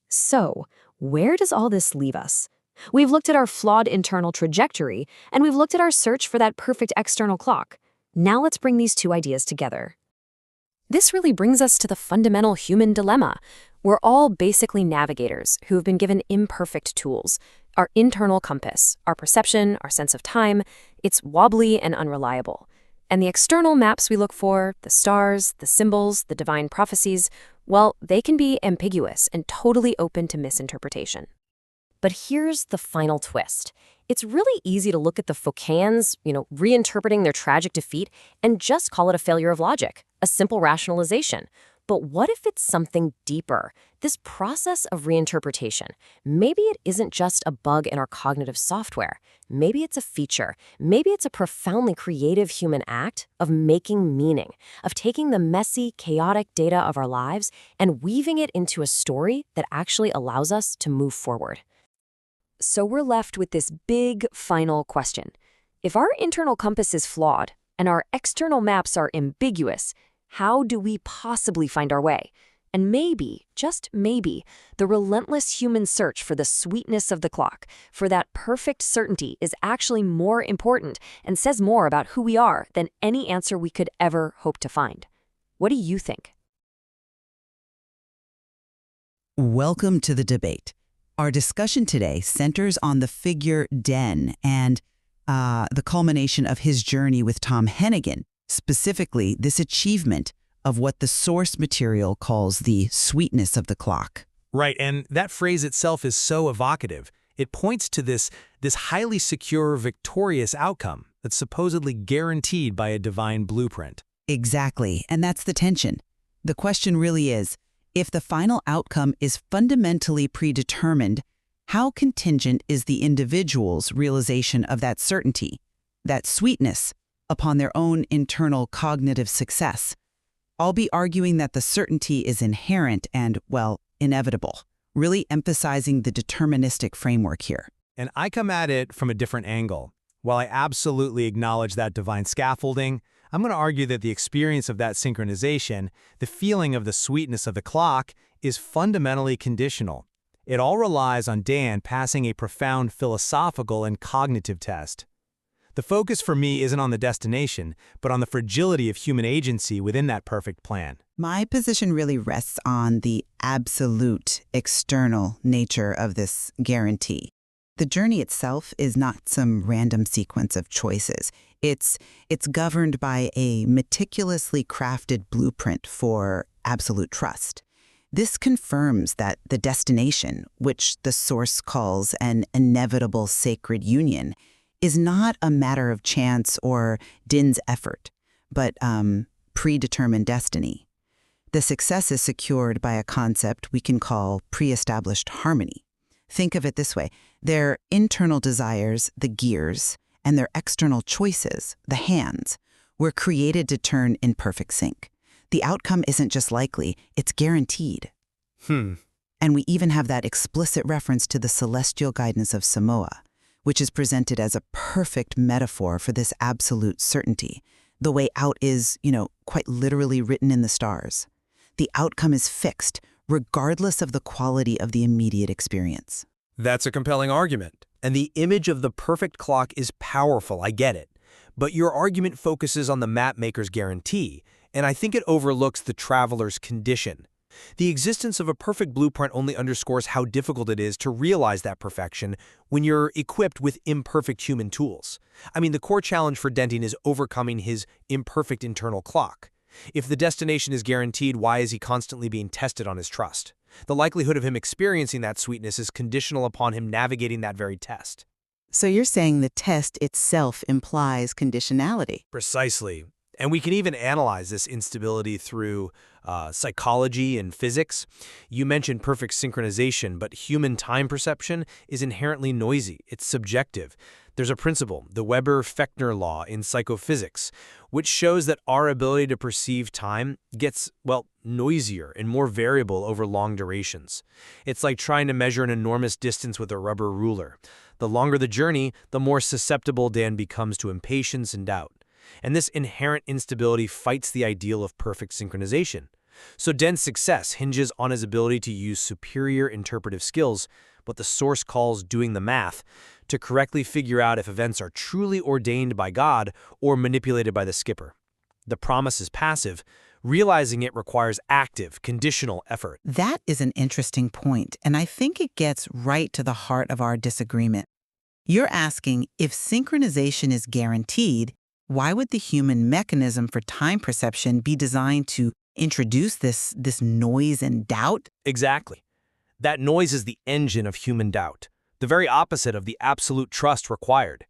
So, where does all this leave us? We've looked at our flawed internal trajectory, and we've looked at our search for that perfect external clock. Now let's bring these two ideas together. This really brings us to the fundamental human dilemma. We're all basically navigators who have been given imperfect tools. Our internal compass, our perception, our sense of time, it's wobbly and unreliable. And the external maps we look for, the stars, the symbols, the divine prophecies, well, they can be ambiguous and totally open to misinterpretation. But here's the final twist. It's really easy to look at the Phocans, reinterpreting their tragic defeat, and just call it a failure of logic, a simple rationalization. But what if it's something deeper? This process of reinterpretation, maybe it isn't just a bug in our cognitive software. Maybe it's a feature. Maybe it's a profoundly creative human act of making meaning, of taking the messy, chaotic data of our lives and weaving it into a story that actually allows us to move forward. So we're left with this big final question. If our internal compass is flawed and our external maps are ambiguous, how do we possibly find our way? And maybe, just maybe, the relentless human search for the sweetness of the clock, for that perfect certainty, is actually more important and says more about who we are than any answer we could ever hope to find. What do you think? Welcome to the debate. Our discussion today centers on the figure Den and the culmination of his journey with Tom Hennigan, specifically this achievement of what the source material calls the sweetness of the clock. Right, and that phrase itself is so evocative. It points to this highly secure, victorious outcome that's supposedly guaranteed by a divine blueprint. Exactly, and that's the tension. The question really is, if the final outcome is fundamentally predetermined, how contingent is the individual's realization of that certainty, that sweetness, upon their own internal cognitive success? I'll be arguing that the certainty is inherent and, well, inevitable, really emphasizing the deterministic framework here. And I come at it from a different angle. While I absolutely acknowledge that divine scaffolding, I'm going to argue that the experience of that synchronization, the feeling of the sweetness of the clock, is fundamentally conditional. It all relies on Dan passing a profound philosophical and cognitive test. The focus for me isn't on the destination, but on the fragility of human agency within that perfect plan. My position really rests on the absolute external nature of this guarantee. The journey itself is not some random sequence of choices. It's governed by a meticulously crafted blueprint for absolute trust. This confirms that the destination, which the Source calls an inevitable sacred union, is not a matter of chance or Din's effort, but predetermined destiny. The success is secured by a concept we can call pre-established harmony. Think of it this way. Their internal desires, the gears, and their external choices, the hands, were created to turn in perfect sync. The outcome isn't just likely, it's guaranteed. And we even have that explicit reference to the celestial guidance of Samoa, which is presented as a perfect metaphor for this absolute certainty. The way out is, quite literally written in the stars. The outcome is fixed, regardless of the quality of the immediate experience. That's a compelling argument. And the image of the perfect clock is powerful, I get it. But your argument focuses on the mapmaker's guarantee, and I think it overlooks the traveler's condition. The existence of a perfect blueprint only underscores how difficult it is to realize that perfection when you're equipped with imperfect human tools. I mean, the core challenge for Denton is overcoming his imperfect internal clock. If the destination is guaranteed, why is he constantly being tested on his trust? The likelihood of him experiencing that sweetness is conditional upon him navigating that very test. So you're saying the test itself implies conditionality? Precisely. And we can even analyze this instability through psychology and physics. You mentioned perfect synchronization, but human time perception is inherently noisy. It's subjective. There's a principle, the Weber-Fechner law in psychophysics, which shows that our ability to perceive time gets, noisier and more variable over long durations. It's like trying to measure an enormous distance with a rubber ruler. The longer the journey, the more susceptible Dan becomes to impatience and doubt. And this inherent instability fights the ideal of perfect synchronization. So Den's success hinges on his ability to use superior interpretive skills, what the Source calls doing the math, to correctly figure out if events are truly ordained by God or manipulated by the skipper. The promise is passive. Realizing it requires active, conditional effort. That is an interesting point, and I think it gets right to the heart of our disagreement. You're asking, if synchronization is guaranteed, why would the human mechanism for time perception be designed to introduce this noise and doubt? Exactly. That noise is the engine of human doubt, the very opposite of the absolute trust required.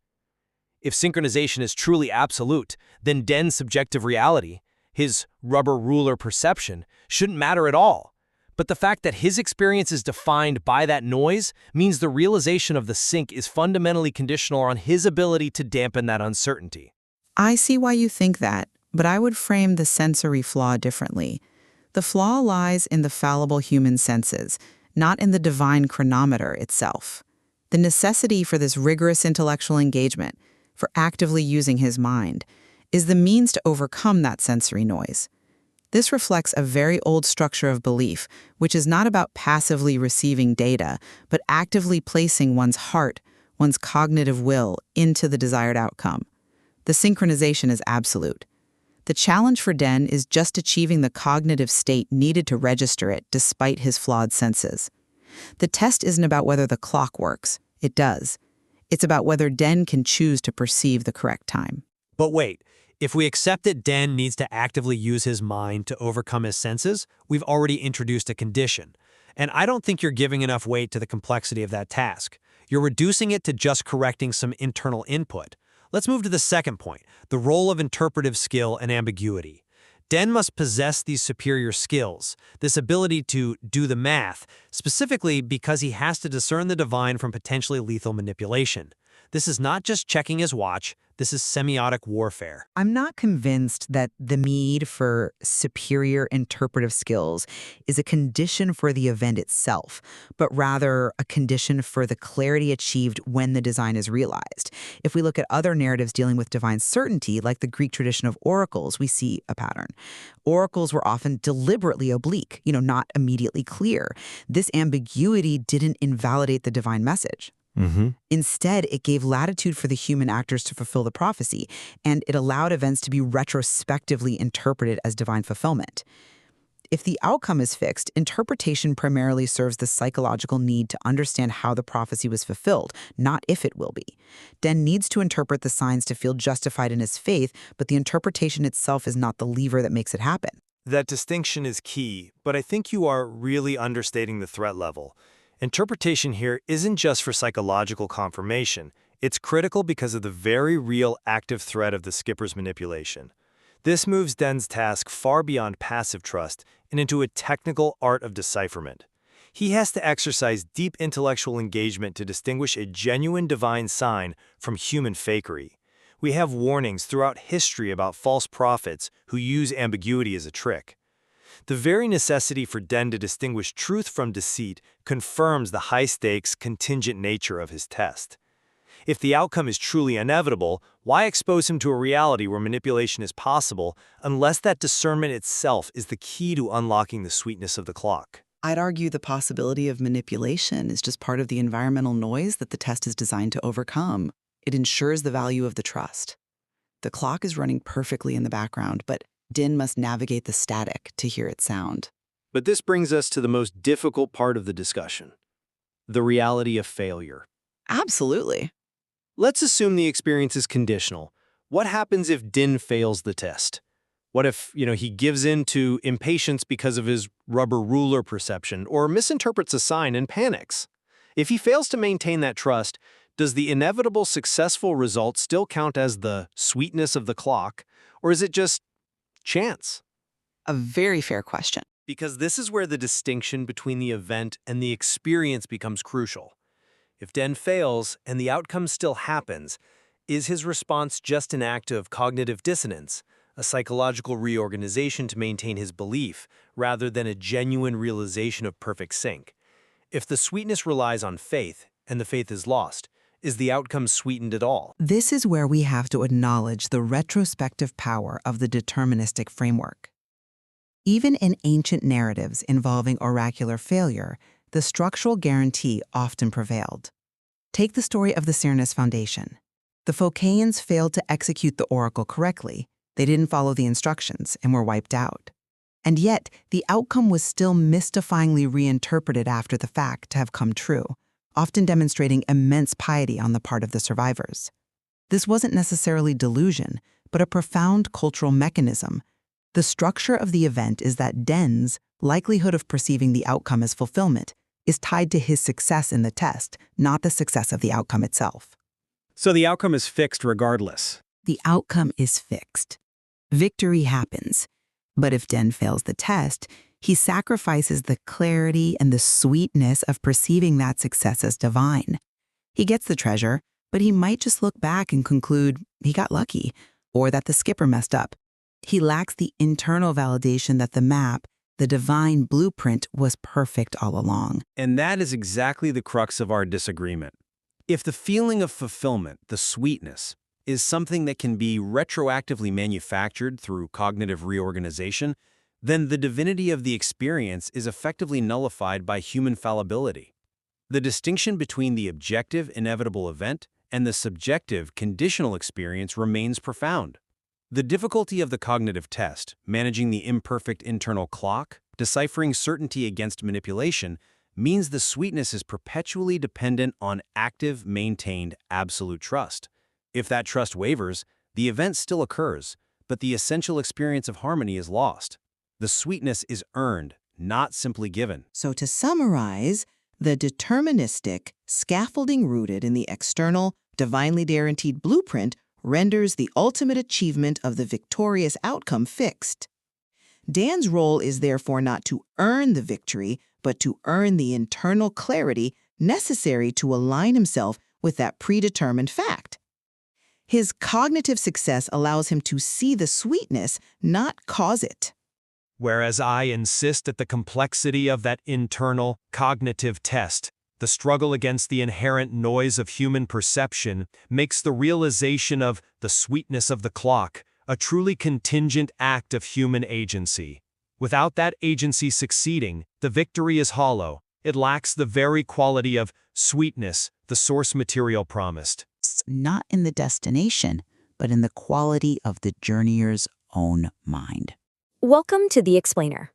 If synchronization is truly absolute, then Den's subjective reality, his rubber ruler perception, shouldn't matter at all. But the fact that his experience is defined by that noise means the realization of the sync is fundamentally conditional on his ability to dampen that uncertainty. I see why you think that, but I would frame the sensory flaw differently. The flaw lies in the fallible human senses, not in the divine chronometer itself. The necessity for this rigorous intellectual engagement, for actively using his mind, is the means to overcome that sensory noise. This reflects a very old structure of belief, which is not about passively receiving data, but actively placing one's heart, one's cognitive will, into the desired outcome. The synchronization is absolute. The challenge for Den is just achieving the cognitive state needed to register it despite his flawed senses. The test isn't about whether the clock works. It does. It's about whether Den can choose to perceive the correct time. But wait, if we accept that Den needs to actively use his mind to overcome his senses, we've already introduced a condition. And I don't think you're giving enough weight to the complexity of that task. You're reducing it to just correcting some internal input. Let's move to the second point, the role of interpretive skill and ambiguity. Den must possess these superior skills, this ability to do the math, specifically because he has to discern the divine from potentially lethal manipulation. This is not just checking his watch, this is semiotic warfare. I'm not convinced that the need for superior interpretive skills is a condition for the event itself, but rather a condition for the clarity achieved when the design is realized. If we look at other narratives dealing with divine certainty, like the Greek tradition of oracles, we see a pattern. Oracles were often deliberately oblique, not immediately clear. This ambiguity didn't invalidate the divine message. Instead, it gave latitude for the human actors to fulfill the prophecy, and it allowed events to be retrospectively interpreted as divine fulfillment. If the outcome is fixed, interpretation primarily serves the psychological need to understand how the prophecy was fulfilled, not if it will be. Den needs to interpret the signs to feel justified in his faith, but the interpretation itself is not the lever that makes it happen. That distinction is key, but I think you are really understating the threat level. Interpretation here isn't just for psychological confirmation. It's critical because of the very real active threat of the skipper's manipulation. This moves Den's task far beyond passive trust and into a technical art of decipherment. He has to exercise deep intellectual engagement to distinguish a genuine divine sign from human fakery. We have warnings throughout history about false prophets who use ambiguity as a trick. The very necessity for Den to distinguish truth from deceit confirms the high-stakes, contingent nature of his test. If the outcome is truly inevitable, why expose him to a reality where manipulation is possible unless that discernment itself is the key to unlocking the sweetness of the clock? I'd argue the possibility of manipulation is just part of the environmental noise that the test is designed to overcome. It ensures the value of the trust. The clock is running perfectly in the background, but Din must navigate the static to hear its sound. But this brings us to the most difficult part of the discussion: the reality of failure. Absolutely. Let's assume the experience is conditional. What happens if Din fails the test? What if, he gives in to impatience because of his rubber ruler perception or misinterprets a sign and panics? If he fails to maintain that trust, does the inevitable successful result still count as the sweetness of the clock, or is it just chance? A very fair question. Because this is where the distinction between the event and the experience becomes crucial. If Den fails and the outcome still happens, is his response just an act of cognitive dissonance, a psychological reorganization to maintain his belief, rather than a genuine realization of perfect sync? If the sweetness relies on faith, and the faith is lost, is the outcome sweetened at all? This is where we have to acknowledge the retrospective power of the deterministic framework. Even in ancient narratives involving oracular failure, the structural guarantee often prevailed. Take the story of the Cyrnus Foundation. The Phocaeans failed to execute the oracle correctly. They didn't follow the instructions and were wiped out. And yet, the outcome was still mystifyingly reinterpreted after the fact to have come true, often demonstrating immense piety on the part of the survivors. This wasn't necessarily delusion, but a profound cultural mechanism. The structure of the event is that Den's likelihood of perceiving the outcome as fulfillment is tied to his success in the test, not the success of the outcome itself. So the outcome is fixed regardless. The outcome is fixed. Victory happens. But if Den fails the test, he sacrifices the clarity and the sweetness of perceiving that success as divine. He gets the treasure, but he might just look back and conclude he got lucky, or that the skipper messed up. He lacks the internal validation that the map, the divine blueprint, was perfect all along. And that is exactly the crux of our disagreement. If the feeling of fulfillment, the sweetness, is something that can be retroactively manufactured through cognitive reorganization, then the divinity of the experience is effectively nullified by human fallibility. The distinction between the objective, inevitable event and the subjective, conditional experience remains profound. The difficulty of the cognitive test, managing the imperfect internal clock, deciphering certainty against manipulation, means the sweetness is perpetually dependent on active, maintained, absolute trust. If that trust wavers, the event still occurs, but the essential experience of harmony is lost. The sweetness is earned, not simply given. So to summarize, the deterministic scaffolding rooted in the external, divinely guaranteed blueprint renders the ultimate achievement of the victorious outcome fixed. Dan's role is therefore not to earn the victory, but to earn the internal clarity necessary to align himself with that predetermined fact. His cognitive success allows him to see the sweetness, not cause it. Whereas I insist at the complexity of that internal, cognitive test, the struggle against the inherent noise of human perception makes the realization of the sweetness of the clock a truly contingent act of human agency. Without that agency succeeding, the victory is hollow. It lacks the very quality of sweetness the source material promised. Not in the destination, but in the quality of the journeyer's own mind. Welcome to The Explainer.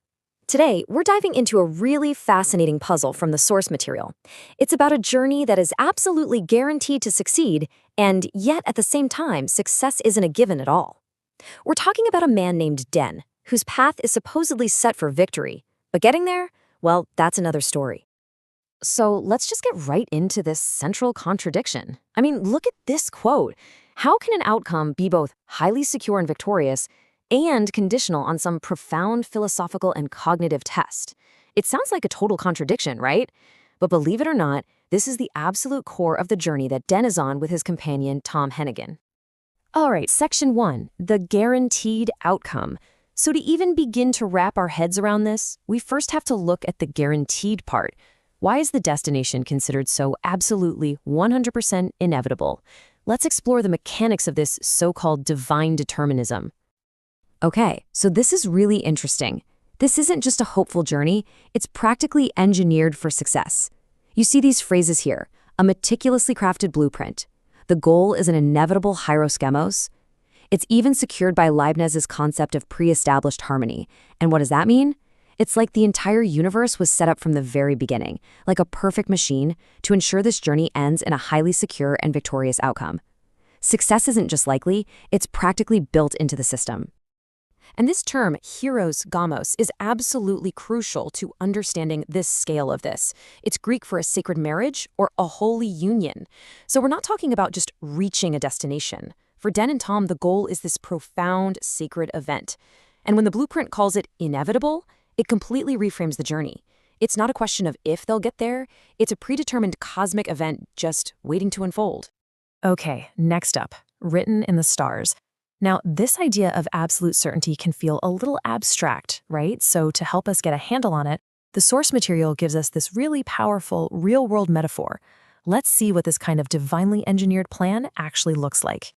Today, we're diving into a really fascinating puzzle from the source material. It's about a journey that is absolutely guaranteed to succeed, and yet at the same time, success isn't a given at all. We're talking about a man named Den, whose path is supposedly set for victory. But getting there? Well, that's another story. So let's just get right into this central contradiction. I mean, look at this quote. How can an outcome be both highly secure and victorious and conditional on some profound philosophical and cognitive test? It sounds like a total contradiction, right? But believe it or not, this is the absolute core of the journey that Den is on with his companion, Tom Hennigan. All right, section 1, the guaranteed outcome. So to even begin to wrap our heads around this, we first have to look at the guaranteed part. Why is the destination considered so absolutely 100% inevitable? Let's explore the mechanics of this so-called divine determinism. Okay, so this is really interesting. This isn't just a hopeful journey, it's practically engineered for success. You see these phrases here, a meticulously crafted blueprint. The goal is an inevitable hieroschemos. It's even secured by Leibniz's concept of pre-established harmony. And what does that mean? It's like the entire universe was set up from the very beginning, like a perfect machine, to ensure this journey ends in a highly secure and victorious outcome. Success isn't just likely, it's practically built into the system. And this term, hieros gamos, is absolutely crucial to understanding this scale of this. It's Greek for a sacred marriage or a holy union. So we're not talking about just reaching a destination. For Den and Tom, the goal is this profound sacred event. And when the blueprint calls it inevitable, it completely reframes the journey. It's not a question of if they'll get there, it's a predetermined cosmic event just waiting to unfold. Okay, next up, written in the stars. Now, this idea of absolute certainty can feel a little abstract, right? So to help us get a handle on it, the source material gives us this really powerful real-world metaphor. Let's see what this kind of divinely engineered plan actually looks like.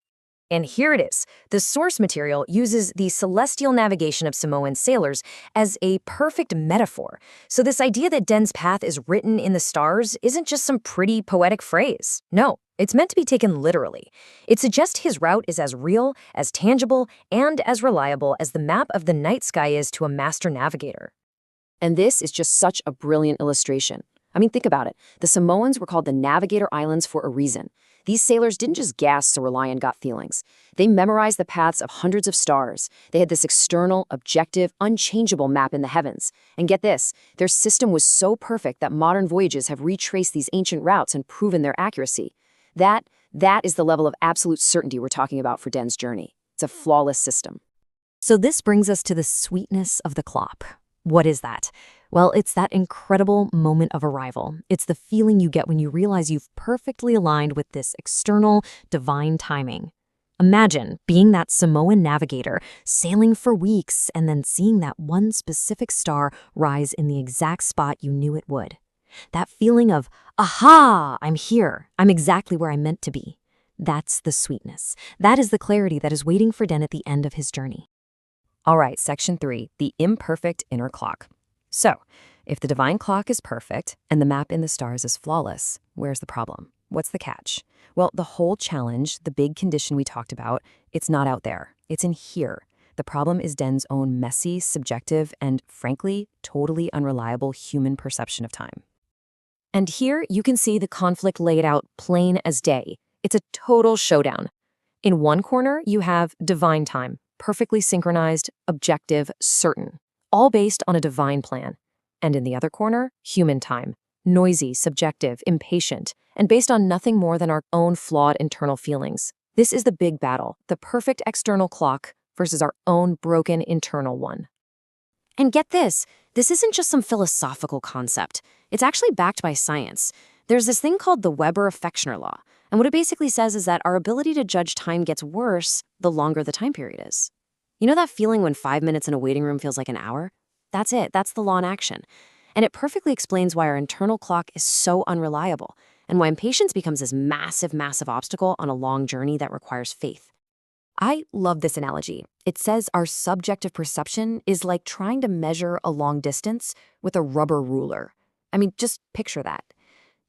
And here it is. The source material uses the celestial navigation of Samoan sailors as a perfect metaphor. So this idea that Den's path is written in the stars isn't just some pretty poetic phrase. No, it's meant to be taken literally. It suggests his route is as real, as tangible, and as reliable as the map of the night sky is to a master navigator. And this is just such a brilliant illustration. I mean, think about it. The Samoans were called the Navigator Islands for a reason. These sailors didn't just guess or rely on gut feelings. They memorized the paths of hundreds of stars. They had this external, objective, unchangeable map in the heavens. And get this, their system was so perfect that modern voyages have retraced these ancient routes and proven their accuracy. That is the level of absolute certainty we're talking about for Den's journey. It's a flawless system. So this brings us to the sweetness of the clock. What is that? Well, it's that incredible moment of arrival. It's the feeling you get when you realize you've perfectly aligned with this external, divine timing. Imagine being that Samoan navigator, sailing for weeks, and then seeing that one specific star rise in the exact spot you knew it would. That feeling of, aha, I'm here. I'm exactly where I'm meant to be. That's the sweetness. That is the clarity that is waiting for Den at the end of his journey. All right, section 3, the imperfect inner clock. So, if the divine clock is perfect and the map in the stars is flawless, where's the problem? What's the catch? Well, the whole challenge, the big condition we talked about, it's not out there. It's in here. The problem is Den's own messy, subjective, and frankly, totally unreliable human perception of time. And here you can see the conflict laid out plain as day. It's a total showdown. In one corner, you have divine time, perfectly synchronized, objective, certain, all based on a divine plan. And in the other corner, human time, noisy, subjective, impatient, and based on nothing more than our own flawed internal feelings. This is the big battle, the perfect external clock versus our own broken internal one. And get this isn't just some philosophical concept. It's actually backed by science. There's this thing called the Weber-Fechner law. And what it basically says is that our ability to judge time gets worse the longer the time period is. You know that feeling when 5 minutes in a waiting room feels like an hour? That's it. That's the law in action. And it perfectly explains why our internal clock is so unreliable and why impatience becomes this massive, massive obstacle on a long journey that requires faith. I love this analogy. It says our subjective perception is like trying to measure a long distance with a rubber ruler. I mean, just picture that.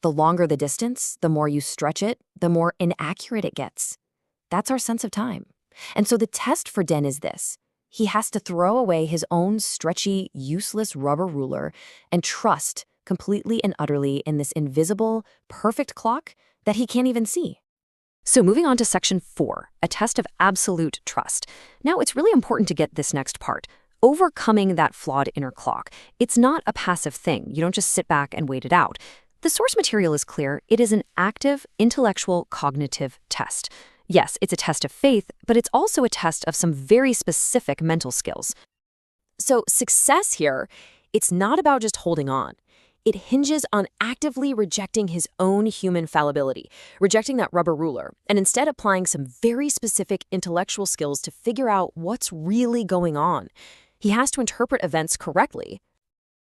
The longer the distance, the more you stretch it, the more inaccurate it gets. That's our sense of time. And so the test for Den is this. He has to throw away his own stretchy, useless rubber ruler and trust completely and utterly in this invisible, perfect clock that he can't even see. So moving on to section 4, a test of absolute trust. Now, it's really important to get this next part. Overcoming that flawed inner clock. It's not a passive thing. You don't just sit back and wait it out. The source material is clear. It is an active, intellectual, cognitive test. Yes, it's a test of faith, but it's also a test of some very specific mental skills. So success here, it's not about just holding on. It hinges on actively rejecting his own human fallibility, rejecting that rubber ruler, and instead applying some very specific intellectual skills to figure out what's really going on. He has to interpret events correctly.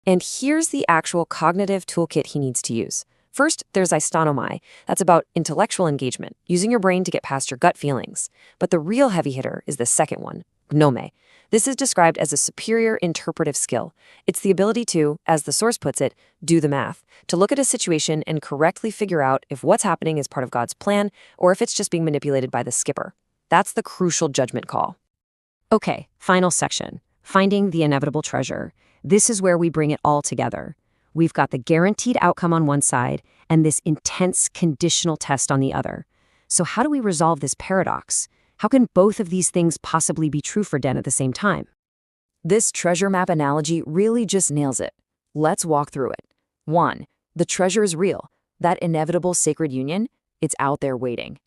And here's the actual cognitive toolkit he needs to use. First, there's istonomai. That's about intellectual engagement, using your brain to get past your gut feelings. But the real heavy hitter is the second one, gnome. This is described as a superior interpretive skill. It's the ability to, as the source puts it, do the math, to look at a situation and correctly figure out if what's happening is part of God's plan or if it's just being manipulated by the skipper. That's the crucial judgment call. Okay, final section, finding the inevitable treasure. This is where we bring it all together. We've got the guaranteed outcome on one side and this intense conditional test on the other. So how do we resolve this paradox? How can both of these things possibly be true for Den at the same time? This treasure map analogy really just nails it. Let's walk through it. 1. The treasure is real. That inevitable sacred union, it's out there waiting.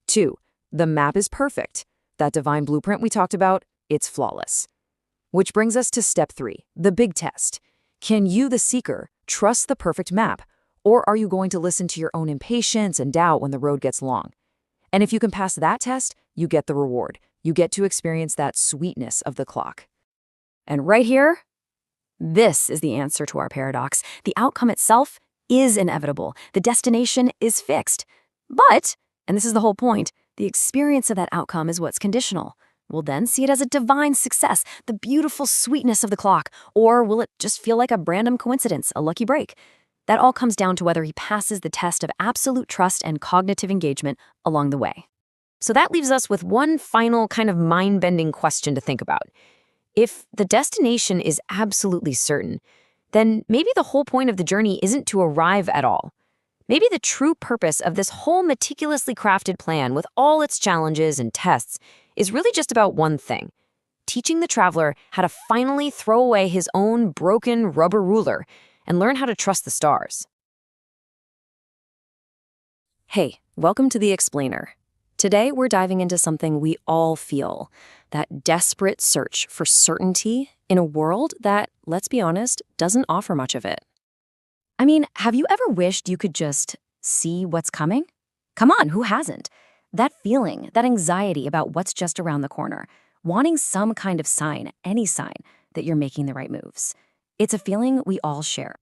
2. The map is perfect. That divine blueprint we talked about, it's flawless. Which brings us to step 3, the big test. Can you, the seeker, trust the perfect map? Or are you going to listen to your own impatience and doubt when the road gets long? And if you can pass that test, you get the reward. You get to experience that sweetness of the clock. And right here, this is the answer to our paradox. The outcome itself is inevitable. The destination is fixed. But, and this is the whole point, the experience of that outcome is what's conditional. We'll then see it as a divine success, the beautiful sweetness of the clock, or will it just feel like a random coincidence, a lucky break? That all comes down to whether he passes the test of absolute trust and cognitive engagement along the way. So that leaves us with one final kind of mind-bending question to think about. If the destination is absolutely certain, then maybe the whole point of the journey isn't to arrive at all. Maybe the true purpose of this whole meticulously crafted plan with all its challenges and tests is really just about one thing: teaching the traveler how to finally throw away his own broken rubber ruler and learn how to trust the stars. Hey, welcome to The Explainer. Today, we're diving into something we all feel, that desperate search for certainty in a world that, let's be honest, doesn't offer much of it. I mean, have you ever wished you could just see what's coming? Come on, who hasn't? That feeling, that anxiety about what's just around the corner, wanting some kind of sign, any sign, that you're making the right moves. It's a feeling we all share.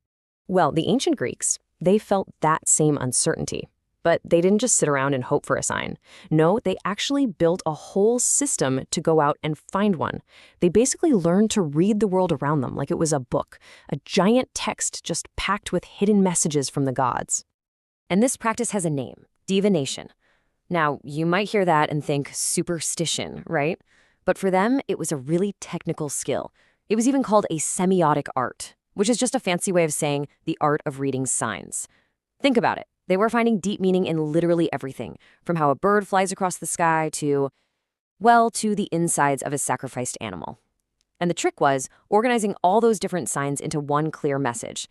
Well, the ancient Greeks, they felt that same uncertainty. But they didn't just sit around and hope for a sign. No, they actually built a whole system to go out and find one. They basically learned to read the world around them like it was a book, a giant text just packed with hidden messages from the gods. And this practice has a name: divination. Now, you might hear that and think superstition, right? But for them, it was a really technical skill. It was even called a semiotic art, which is just a fancy way of saying the art of reading signs. Think about it. They were finding deep meaning in literally everything, from how a bird flies across the sky to, well, to the insides of a sacrificed animal. And the trick was organizing all those different signs into one clear message.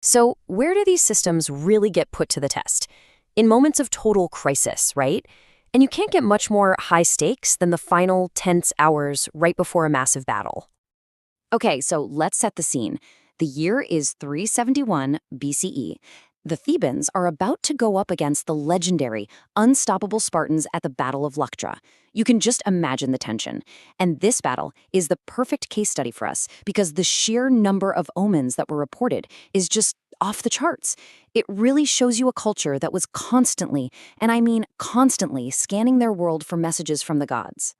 So where do these systems really get put to the test? In moments of total crisis, right? And you can't get much more high stakes than the final tense hours right before a massive battle. Okay, so let's set the scene. The year is 371 BCE. The Thebans are about to go up against the legendary, unstoppable Spartans at the Battle of Leuctra. You can just imagine the tension. And this battle is the perfect case study for us because the sheer number of omens that were reported is just off the charts. It really shows you a culture that was constantly, and I mean constantly, scanning their world for messages from the gods.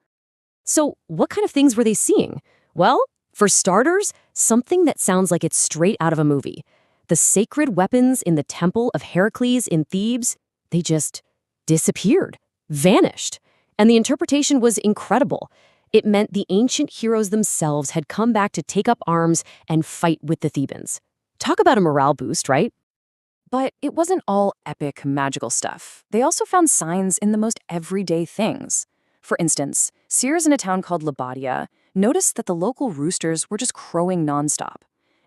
So, what kind of things were they seeing? Well, for starters, something that sounds like it's straight out of a movie. The sacred weapons in the temple of Heracles in Thebes, they just disappeared, vanished. And the interpretation was incredible. It meant the ancient heroes themselves had come back to take up arms and fight with the Thebans. Talk about a morale boost, right? But it wasn't all epic, magical stuff. They also found signs in the most everyday things. For instance, seers in a town called Labadia noticed that the local roosters were just crowing nonstop.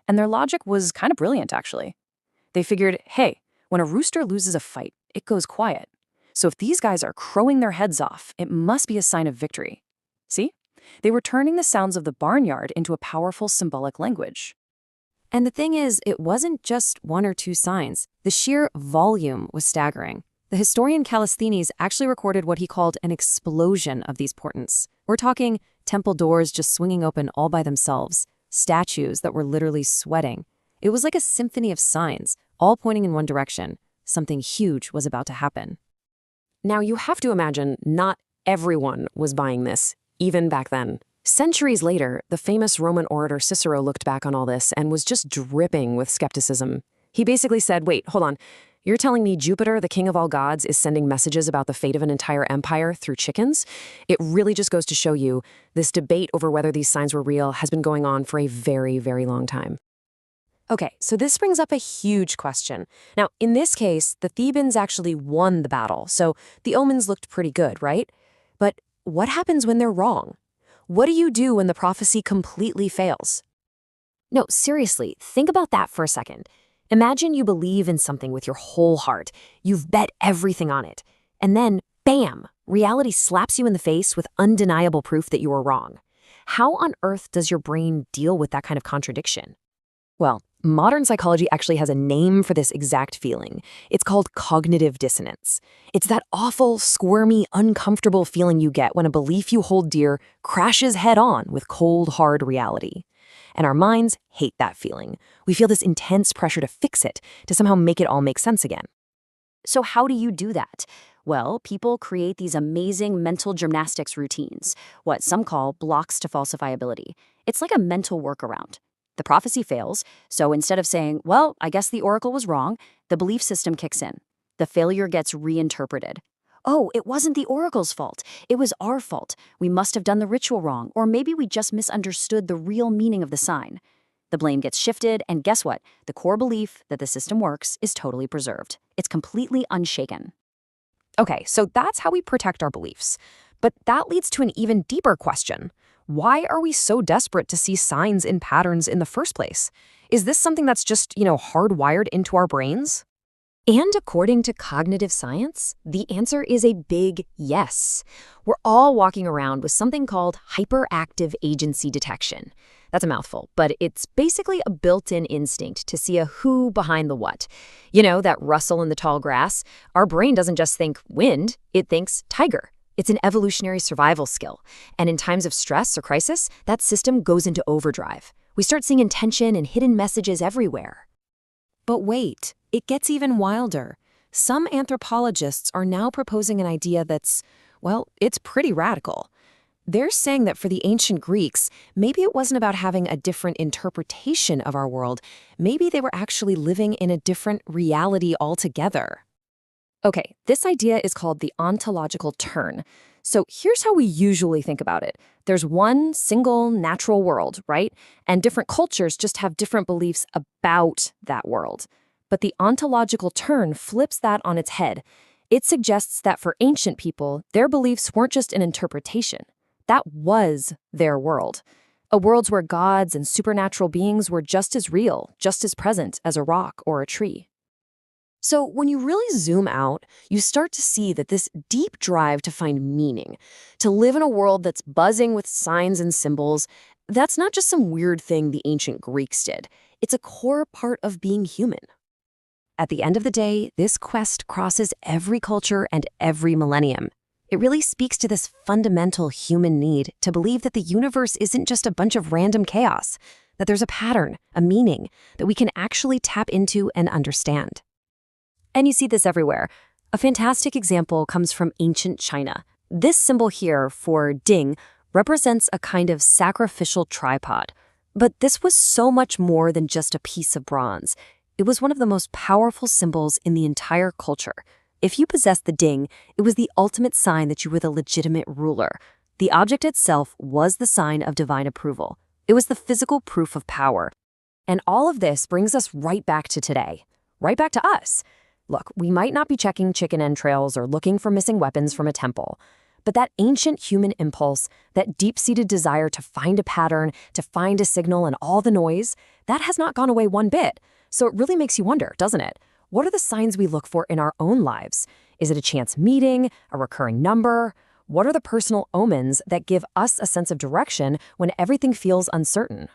And their logic was kind of brilliant, actually. They figured, hey, when a rooster loses a fight, it goes quiet. So if these guys are crowing their heads off, it must be a sign of victory. See? They were turning the sounds of the barnyard into a powerful symbolic language. And the thing is, it wasn't just one or two signs. The sheer volume was staggering. The historian Callisthenes actually recorded what he called an explosion of these portents. We're talking temple doors just swinging open all by themselves, statues that were literally sweating. It was like a symphony of signs, all pointing in one direction. Something huge was about to happen. Now, you have to imagine not everyone was buying this, even back then. Centuries later, the famous Roman orator Cicero looked back on all this and was just dripping with skepticism. He basically said, wait, hold on. You're telling me Jupiter, the king of all gods, is sending messages about the fate of an entire empire through chickens? It really just goes to show you this debate over whether these signs were real has been going on for a very, very long time. Okay, so this brings up a huge question. Now, in this case, the Thebans actually won the battle, so the omens looked pretty good, right? But what happens when they're wrong? What do you do when the prophecy completely fails? No, seriously, think about that for a second. Imagine you believe in something with your whole heart. You've bet everything on it. And then, bam, reality slaps you in the face with undeniable proof that you were wrong. How on earth does your brain deal with that kind of contradiction? Well, modern psychology actually has a name for this exact feeling. It's called cognitive dissonance. It's that awful, squirmy, uncomfortable feeling you get when a belief you hold dear crashes head-on with cold, hard reality. And our minds hate that feeling. We feel this intense pressure to fix it, to somehow make it all make sense again. So how do you do that? Well, people create these amazing mental gymnastics routines, what some call blocks to falsifiability. It's like a mental workaround. The prophecy fails, so instead of saying, well, I guess the oracle was wrong, the belief system kicks in. The failure gets reinterpreted. Oh, it wasn't the oracle's fault. It was our fault. We must have done the ritual wrong, or maybe we just misunderstood the real meaning of the sign. The blame gets shifted, and guess what? The core belief that the system works is totally preserved. It's completely unshaken. Okay, so that's how we protect our beliefs. But that leads to an even deeper question. Why are we so desperate to see signs and patterns in the first place? Is this something that's just, hardwired into our brains? And according to cognitive science, the answer is a big yes. We're all walking around with something called hyperactive agency detection. That's a mouthful, but it's basically a built-in instinct to see a who behind the what. You know, that rustle in the tall grass? Our brain doesn't just think wind, it thinks tiger. It's an evolutionary survival skill. And in times of stress or crisis, that system goes into overdrive. We start seeing intention and hidden messages everywhere. But wait, it gets even wilder. Some anthropologists are now proposing an idea that's, well, it's pretty radical. They're saying that for the ancient Greeks, maybe it wasn't about having a different interpretation of our world. Maybe they were actually living in a different reality altogether. Okay, this idea is called the ontological turn. So here's how we usually think about it. There's one single natural world, right? And different cultures just have different beliefs about that world. But the ontological turn flips that on its head. It suggests that for ancient people, their beliefs weren't just an interpretation. That was their world. A world where gods and supernatural beings were just as real, just as present as a rock or a tree. So when you really zoom out, you start to see that this deep drive to find meaning, to live in a world that's buzzing with signs and symbols, that's not just some weird thing the ancient Greeks did. It's a core part of being human. at the end of the day, this quest crosses every culture and every millennium. It really speaks to this fundamental human need to believe that the universe isn't just a bunch of random chaos, that there's a pattern, a meaning, that we can actually tap into and understand. And you see this everywhere. A fantastic example comes from ancient China. This symbol here for ding represents a kind of sacrificial tripod. But this was so much more than just a piece of bronze. It was one of the most powerful symbols in the entire culture. If you possessed the ding, it was the ultimate sign that you were the legitimate ruler. The object itself was the sign of divine approval. It was the physical proof of power. And all of this brings us right back to today, right back to us. Look, we might not be checking chicken entrails or looking for missing weapons from a temple, but that ancient human impulse, that deep-seated desire to find a pattern, to find a signal in all the noise, that has not gone away one bit. So it really makes you wonder, doesn't it? What are the signs we look for in our own lives? Is it a chance meeting, a recurring number? What are the personal omens that give us a sense of direction when everything feels uncertain?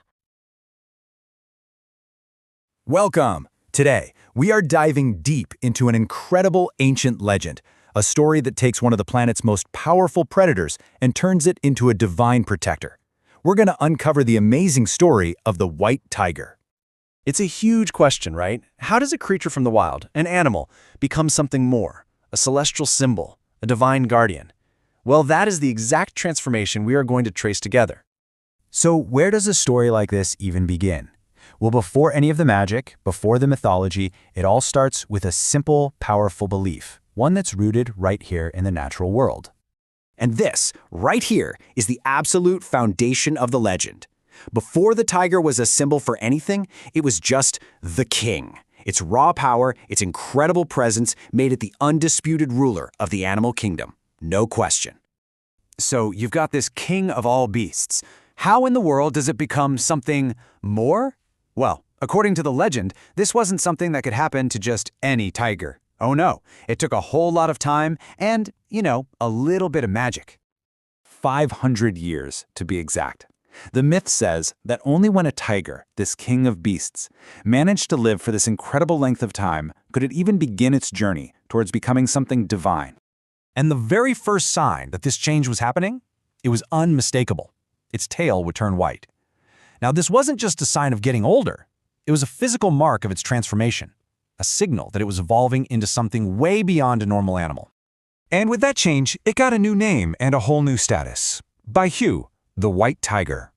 Welcome! Today, we are diving deep into an incredible ancient legend, a story that takes one of the planet's most powerful predators and turns it into a divine protector. We're going to uncover the amazing story of the white tiger. It's a huge question, right? How does a creature from the wild, an animal, become something more? A celestial symbol, a divine guardian? Well, that is the exact transformation we are going to trace together. So where does a story like this even begin? Well, before any of the magic, before the mythology, it all starts with a simple, powerful belief, one that's rooted right here in the natural world. And this, right here, is the absolute foundation of the legend. Before the tiger was a symbol for anything, it was just the king. Its raw power, its incredible presence made it the undisputed ruler of the animal kingdom. No question. So you've got this king of all beasts. How in the world does it become something more? Well, according to the legend, this wasn't something that could happen to just any tiger. Oh no, it took a whole lot of time and, a little bit of magic. 500 years, to be exact. The myth says that only when a tiger, this king of beasts, managed to live for this incredible length of time could it even begin its journey towards becoming something divine. And the very first sign that this change was happening, it was unmistakable. Its tail would turn white. Now, this wasn't just a sign of getting older. It was a physical mark of its transformation, a signal that it was evolving into something way beyond a normal animal. And with that change, it got a new name and a whole new status. By Hugh, the white tiger.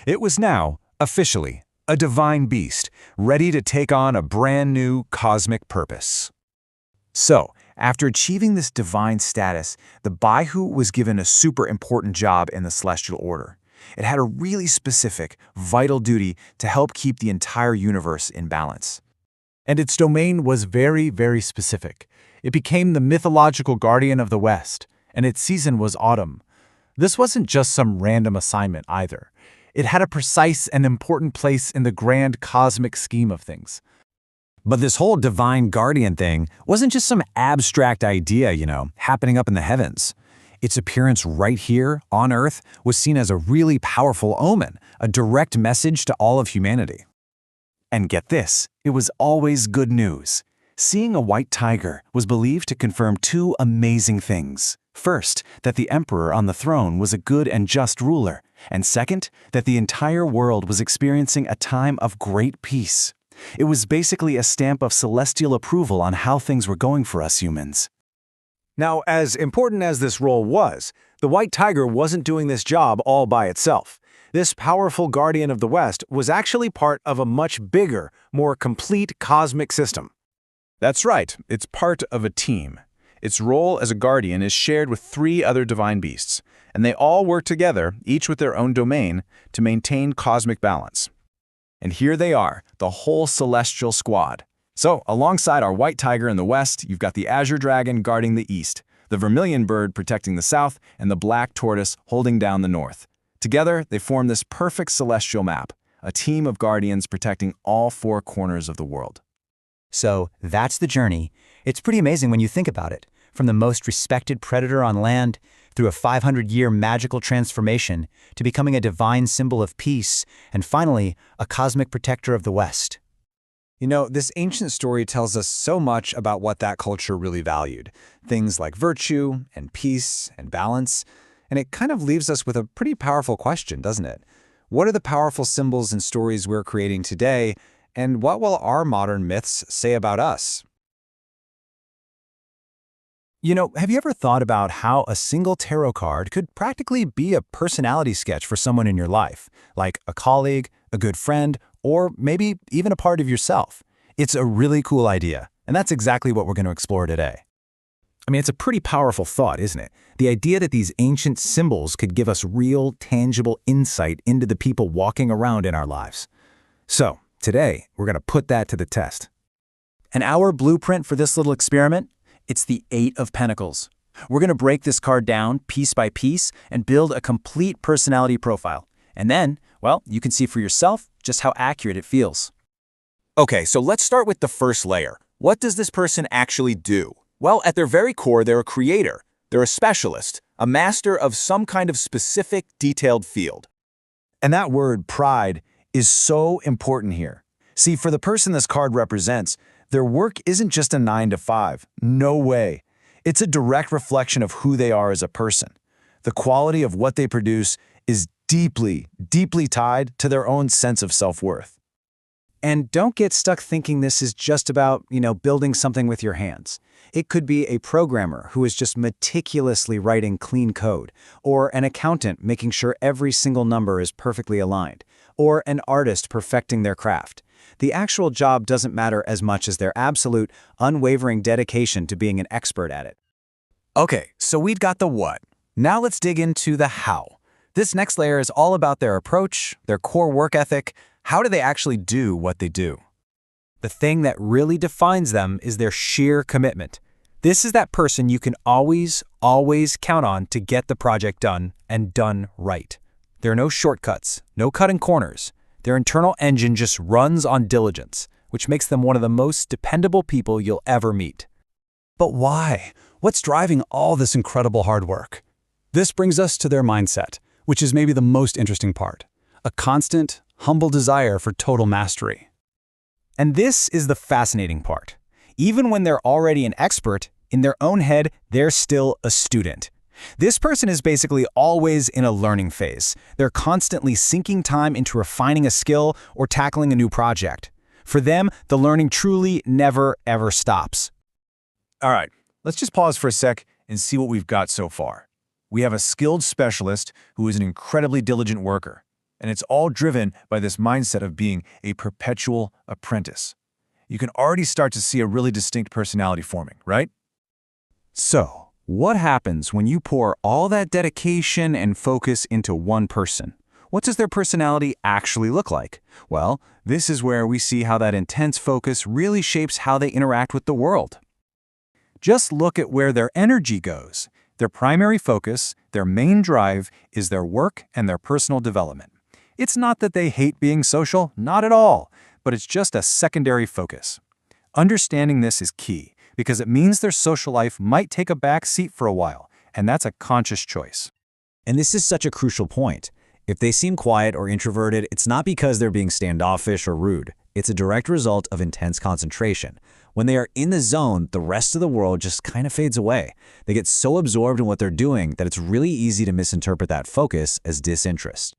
It was now, officially, a divine beast, ready to take on a brand new cosmic purpose. So, after achieving this divine status, the Baihu was given a super important job in the celestial order. It had a really specific, vital duty to help keep the entire universe in balance. And its domain was very, very specific. It became the mythological guardian of the West, and its season was autumn. This wasn't just some random assignment either. It had a precise and important place in the grand cosmic scheme of things. But this whole divine guardian thing wasn't just some abstract idea, happening up in the heavens. Its appearance right here on Earth was seen as a really powerful omen, a direct message to all of humanity. And get this, it was always good news. Seeing a white tiger was believed to confirm two amazing things. First, that the emperor on the throne was a good and just ruler, and second, that the entire world was experiencing a time of great peace. It was basically a stamp of celestial approval on how things were going for us humans. Now, as important as this role was, the white tiger wasn't doing this job all by itself. This powerful guardian of the West was actually part of a much bigger, more complete cosmic system. That's right, it's part of a team. Its role as a guardian is shared with 3 other divine beasts, and they all work together, each with their own domain, to maintain cosmic balance. And here they are, the whole celestial squad. So, alongside our white tiger in the west, you've got the azure dragon guarding the east, the vermilion bird protecting the south, and the black tortoise holding down the north. Together, they form this perfect celestial map, a team of guardians protecting all 4 corners of the world. So, that's the journey. It's pretty amazing when you think about it. From the most respected predator on land, through a 500-year magical transformation, to becoming a divine symbol of peace, and finally, a cosmic protector of the West. You know, this ancient story tells us so much about what that culture really valued. Things like virtue and peace and balance. And it kind of leaves us with a pretty powerful question, doesn't it? What are the powerful symbols and stories we're creating today, and what will our modern myths say about us? You know, have you ever thought about how a single tarot card could practically be a personality sketch for someone in your life, like a colleague, a good friend, or maybe even a part of yourself? It's a really cool idea, and that's exactly what we're going to explore today. I mean, it's a pretty powerful thought, isn't it? The idea that these ancient symbols could give us real, tangible insight into the people walking around in our lives. So, today, we're going to put that to the test. And our blueprint for this little experiment? It's the 8 of Pentacles. We're going to break this card down piece by piece and build a complete personality profile. And then, well, you can see for yourself just how accurate it feels. Okay, so let's start with the first layer. What does this person actually do? Well, at their very core, they're a creator. They're a specialist, a master of some kind of specific, detailed field. And that word, pride, is so important here. See, for the person this card represents, their work isn't just a 9 to 5. No way. It's a direct reflection of who they are as a person. The quality of what they produce is deeply, deeply tied to their own sense of self-worth. And don't get stuck thinking this is just about, building something with your hands. It could be a programmer who is just meticulously writing clean code, or an accountant making sure every single number is perfectly aligned, or an artist perfecting their craft. The actual job doesn't matter as much as their absolute, unwavering dedication to being an expert at it. Okay, so we've got the what. Now let's dig into the how. This next layer is all about their approach, their core work ethic. How do they actually do what they do? The thing that really defines them is their sheer commitment. This is that person you can always count on to get the project done and done right. There are no shortcuts, no cutting corners. Their internal engine just runs on diligence, which makes them one of the most dependable people you'll ever meet. But why? What's driving all this incredible hard work? This brings us to their mindset, which is maybe the most interesting part. A constant, humble desire for total mastery. And this is the fascinating part. Even when they're already an expert, in their own head, they're still a student. This person is basically always in a learning phase. They're constantly sinking time into refining a skill or tackling a new project. For them, the learning truly never, ever stops. All right, let's just pause for a sec and see what we've got so far. We have a skilled specialist who is an incredibly diligent worker, and it's all driven by this mindset of being a perpetual apprentice. You can already start to see a really distinct personality forming, right? So, what happens when you pour all that dedication and focus into one person? What does their personality actually look like? Well, this is where we see how that intense focus really shapes how they interact with the world. Just look at where their energy goes. Their primary focus, their main drive, is their work and their personal development. It's not that they hate being social, not at all, but it's just a secondary focus. Understanding this is key, because it means their social life might take a back seat for a while, and that's a conscious choice. And this is such a crucial point. If they seem quiet or introverted, it's not because they're being standoffish or rude. It's a direct result of intense concentration. When they are in the zone, the rest of the world just kind of fades away. They get so absorbed in what they're doing that it's really easy to misinterpret that focus as disinterest.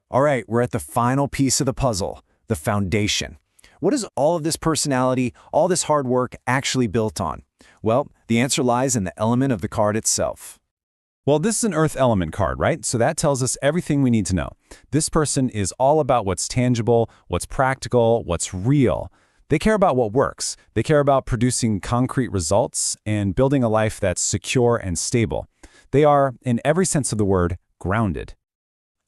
All right, we're at the final piece of the puzzle, the foundation. What is all of this personality, all this hard work actually built on? Well, the answer lies in the element of the card itself. Well, this is an Earth element card, right? So that tells us everything we need to know. This person is all about what's tangible, what's practical, what's real. They care about what works. They care about producing concrete results and building a life that's secure and stable. They are, in every sense of the word, grounded.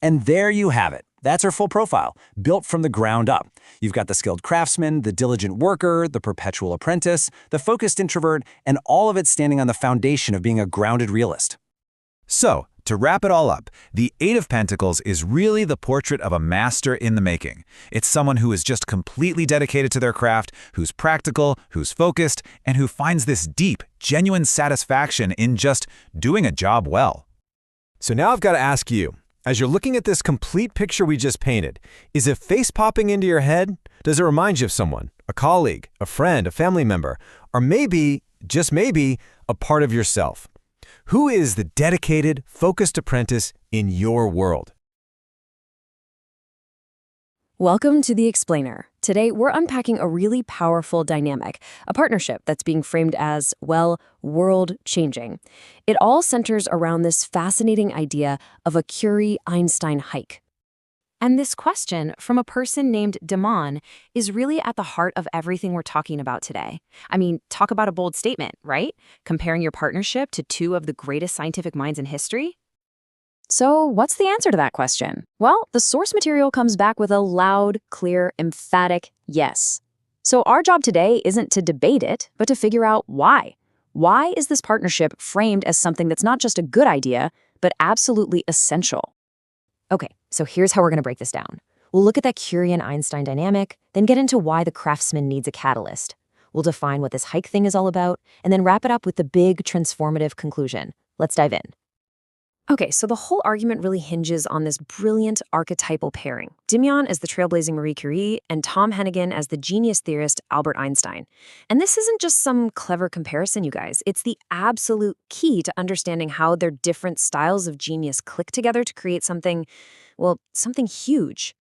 And there you have it. That's her full profile, built from the ground up. You've got the skilled craftsman, the diligent worker, the perpetual apprentice, the focused introvert, and all of it standing on the foundation of being a grounded realist. So, to wrap it all up, the 8 of Pentacles is really the portrait of a master in the making. It's someone who is just completely dedicated to their craft, who's practical, who's focused, and who finds this deep, genuine satisfaction in just doing a job well. So now I've got to ask you, as you're looking at this complete picture we just painted, is a face popping into your head? Does it remind you of someone? a colleague, a friend, a family member, or maybe, just maybe, a part of yourself. Who is the dedicated, focused apprentice in your world? Welcome to The Explainer. Today, we're unpacking a really powerful dynamic, a partnership that's being framed as, well, world-changing. It all centers around this fascinating idea of a Curie-Einstein hike. And this question from a person named Damon is really at the heart of everything we're talking about today. I mean, talk about a bold statement, right? Comparing your partnership to two of the greatest scientific minds in history? So what's the answer to that question? Well, the source material comes back with a loud, clear, emphatic yes. So our job today isn't to debate it, but to figure out why. Why is this partnership framed as something that's not just a good idea, but absolutely essential? Okay, so here's how we're going to break this down. We'll look at that Curie and Einstein dynamic, then get into why the craftsman needs a catalyst. We'll define what this hike thing is all about, and then wrap it up with the big transformative conclusion. Let's dive in. Okay, so the whole argument really hinges on this brilliant archetypal pairing. Dimion as the trailblazing Marie Curie and Tom Hennigan as the genius theorist Albert Einstein. And this isn't just some clever comparison, you guys. It's the absolute key to understanding how their different styles of genius click together to create something, well, something huge.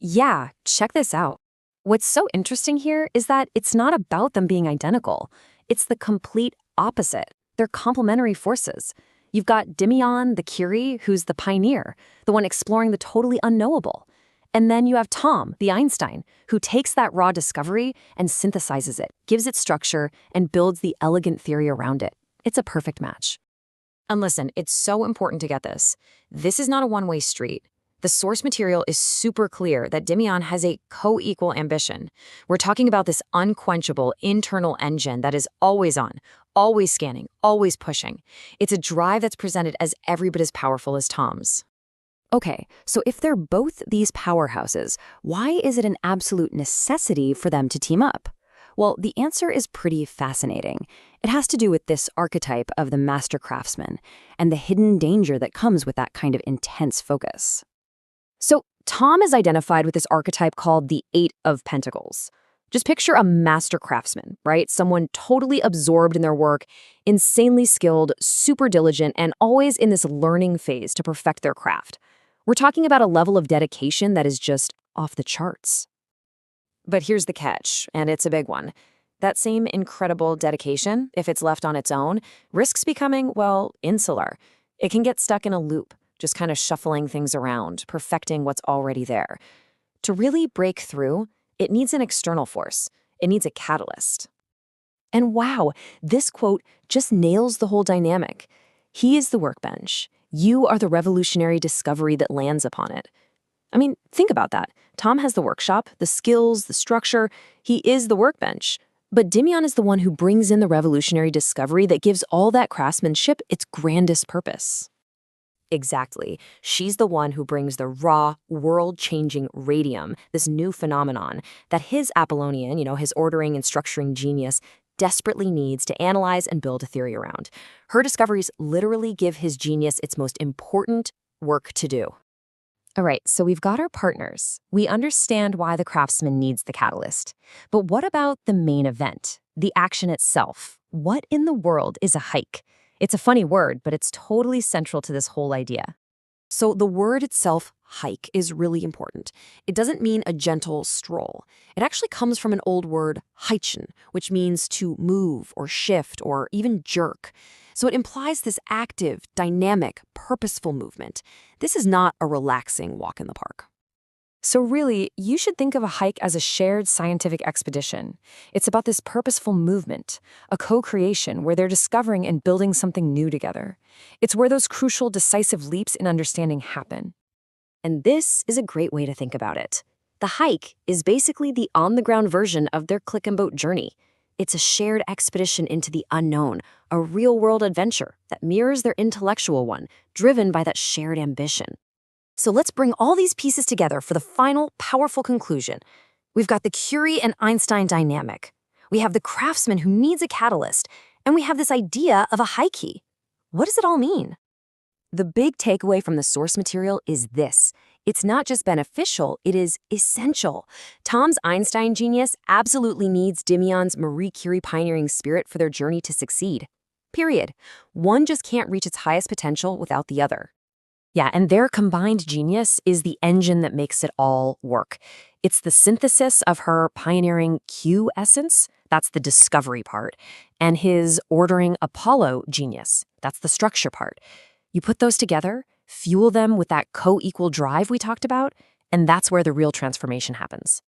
Yeah, check this out. What's so interesting here is that it's not about them being identical. It's the complete opposite. They're complementary forces. You've got Dimion, the Curie, who's the pioneer, the one exploring the totally unknowable. And then you have Tom, the Einstein, who takes that raw discovery and synthesizes it, gives it structure, and builds the elegant theory around it. It's a perfect match. And listen, it's so important to get this. This is not a one-way street. The source material is super clear that Dimion has a co-equal ambition. We're talking about this unquenchable internal engine that is always on, always scanning, always pushing. It's a drive that's presented as every bit as powerful as Tom's. Okay, so if they're both these powerhouses, why is it an absolute necessity for them to team up? Well, the answer is pretty fascinating. It has to do with this archetype of the master craftsman and the hidden danger that comes with that kind of intense focus. So Tom is identified with this archetype called the Eight of Pentacles. Just picture a master craftsman, right? Someone totally absorbed in their work, insanely skilled, super diligent, and always in this learning phase to perfect their craft. We're talking about a level of dedication that is just off the charts. But here's the catch, and it's a big one. That same incredible dedication, if it's left on its own, risks becoming, well, insular. It can get stuck in a loop, just kind of shuffling things around, perfecting what's already there. To really break through, it needs an external force. It needs a catalyst. And wow, this quote just nails the whole dynamic. He is the workbench. You are the revolutionary discovery that lands upon it. I mean, think about that. Tom has the workshop, the skills, the structure. He is the workbench. But Dimion is the one who brings in the revolutionary discovery that gives all that craftsmanship its grandest purpose. Exactly. She's the one who brings the raw, world-changing radium, this new phenomenon that his Apollonian, his ordering and structuring genius, desperately needs to analyze and build a theory around. Her discoveries literally give his genius its most important work to do. All right, so we've got our partners. We understand why the craftsman needs the catalyst. But what about the main event, the action itself? What in the world is a hike? It's a funny word, but it's totally central to this whole idea. So the word itself, hike, is really important. It doesn't mean a gentle stroll. It actually comes from an old word, heichen, which means to move or shift or even jerk. So it implies this active, dynamic, purposeful movement. This is not a relaxing walk in the park. So really, you should think of a hike as a shared scientific expedition. It's about this purposeful movement, a co-creation where they're discovering and building something new together. It's where those crucial, decisive leaps in understanding happen. And this is a great way to think about it. The hike is basically the on-the-ground version of their click and boat journey. It's a shared expedition into the unknown, a real-world adventure that mirrors their intellectual one, driven by that shared ambition. So let's bring all these pieces together for the final, powerful conclusion. We've got the Curie and Einstein dynamic. We have the craftsman who needs a catalyst, and we have this idea of a hike. What does it all mean? The big takeaway from the source material is this. It's not just beneficial, it is essential. Tom's Einstein genius absolutely needs Dimian's Marie Curie pioneering spirit for their journey to succeed. Period. One just can't reach its highest potential without the other. Yeah, and their combined genius is the engine that makes it all work. It's the synthesis of her pioneering Q essence, that's the discovery part, and his ordering Apollo genius, that's the structure part. You put those together, fuel them with that co-equal drive we talked about, and that's where the real transformation happens.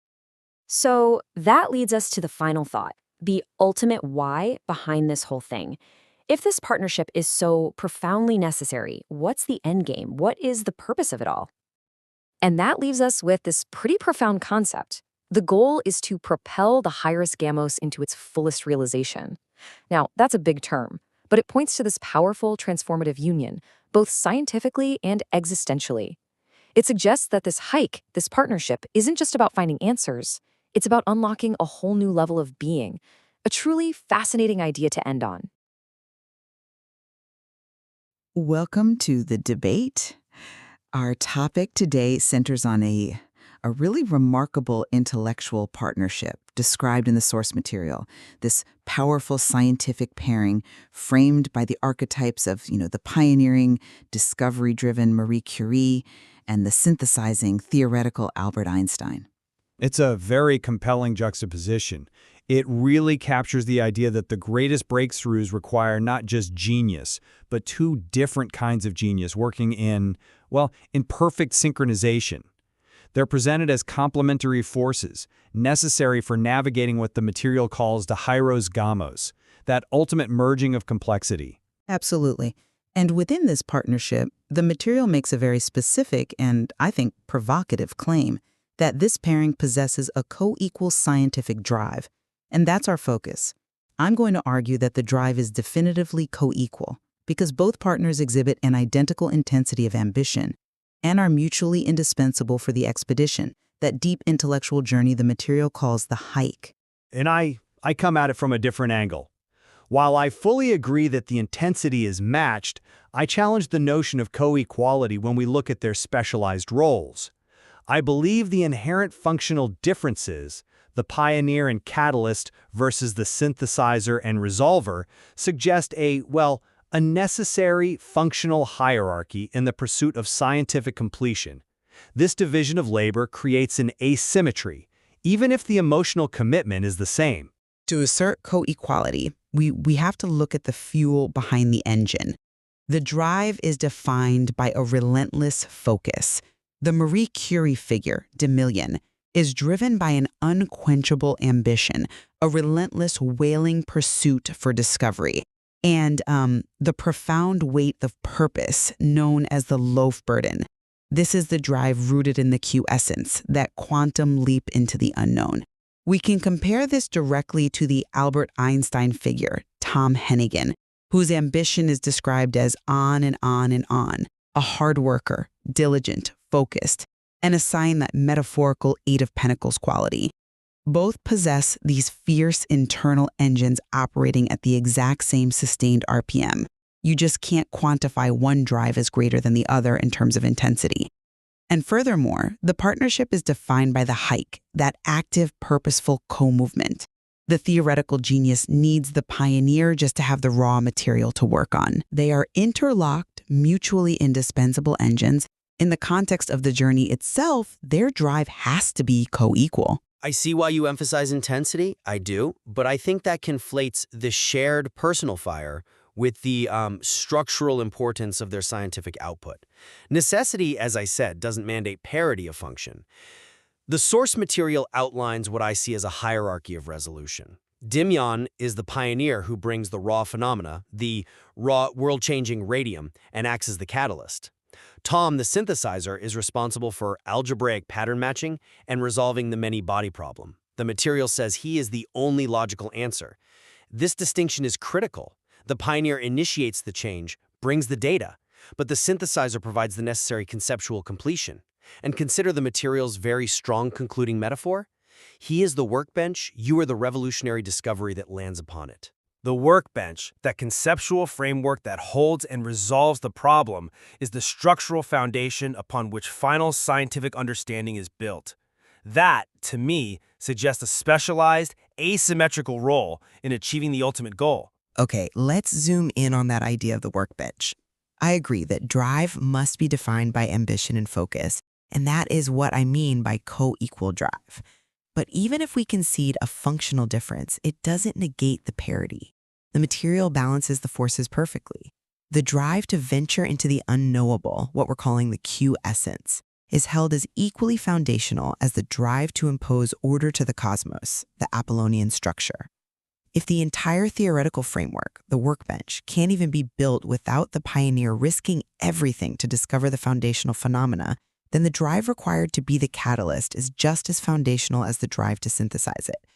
So that leads us to the final thought, the ultimate why behind this whole thing. If this partnership is so profoundly necessary, what's the end game? What is the purpose of it all? And that leaves us with this pretty profound concept. The goal is to propel the hieros gamos into its fullest realization. Now, that's a big term, but it points to this powerful transformative union, both scientifically and existentially. It suggests that this hike, this partnership, isn't just about finding answers. It's about unlocking a whole new level of being, a truly fascinating idea to end on. Welcome to the debate. Our topic today centers on a really remarkable intellectual partnership described in the source material, this powerful scientific pairing framed by the archetypes of, the pioneering, discovery-driven Marie Curie and the synthesizing, theoretical Albert Einstein. It's a very compelling juxtaposition. It really captures the idea that the greatest breakthroughs require not just genius, but two different kinds of genius working in perfect synchronization. They're presented as complementary forces, necessary for navigating what the material calls the hieros gamos, that ultimate merging of complexity. Absolutely. And within this partnership, the material makes a very specific and, I think, provocative claim that this pairing possesses a co-equal scientific drive. And that's our focus. I'm going to argue that the drive is definitively co-equal because both partners exhibit an identical intensity of ambition and are mutually indispensable for the expedition, that deep intellectual journey the material calls the hike. And I come at it from a different angle. While I fully agree that the intensity is matched, I challenge the notion of co-equality when we look at their specialized roles. I believe the inherent functional differences, the pioneer and catalyst versus the synthesizer and resolver, suggest a necessary functional hierarchy in the pursuit of scientific completion. This division of labor creates an asymmetry, even if the emotional commitment is the same. To assert co-equality, we have to look at the fuel behind the engine. The drive is defined by a relentless focus. The Marie Curie figure, Dimian, is driven by an unquenchable ambition, a relentless wailing pursuit for discovery, and the profound weight of purpose known as the loaf burden. This is the drive rooted in the Q essence, that quantum leap into the unknown. We can compare this directly to the Albert Einstein figure, Tom Hennigan, whose ambition is described as on and on and on, a hard worker, diligent, focused, and assign that metaphorical Eight of Pentacles quality. Both possess these fierce internal engines operating at the exact same sustained RPM. You just can't quantify one drive as greater than the other in terms of intensity. And furthermore, the partnership is defined by the hike, that active, purposeful co-movement. The theoretical genius needs the pioneer just to have the raw material to work on. They are interlocked, mutually indispensable engines. In the context of the journey itself, their drive has to be co-equal. I see why you emphasize intensity, I do, but I think that conflates the shared personal fire with the structural importance of their scientific output. Necessity, as I said, doesn't mandate parity of function. The source material outlines what I see as a hierarchy of resolution. Dimian is the pioneer who brings the raw phenomena, the raw world-changing radium, and acts as the catalyst. Tom, the synthesizer, is responsible for algebraic pattern matching and resolving the many-body problem. The material says he is the only logical answer. This distinction is critical. The pioneer initiates the change, brings the data, but the synthesizer provides the necessary conceptual completion. And consider the material's very strong concluding metaphor. He is the workbench, you are the revolutionary discovery that lands upon it. The workbench, that conceptual framework that holds and resolves the problem, is the structural foundation upon which final scientific understanding is built. That, to me, suggests a specialized, asymmetrical role in achieving the ultimate goal. Okay, let's zoom in on that idea of the workbench. I agree that drive must be defined by ambition and focus, and that is what I mean by co-equal drive. But even if we concede a functional difference, it doesn't negate the parity. The material balances the forces perfectly. The drive to venture into the unknowable, what we're calling the Q essence, is held as equally foundational as the drive to impose order to the cosmos, the Apollonian structure. If the entire theoretical framework, the workbench, can't even be built without the pioneer risking everything to discover the foundational phenomena, then the drive required to be the catalyst is just as foundational as the drive to synthesize it.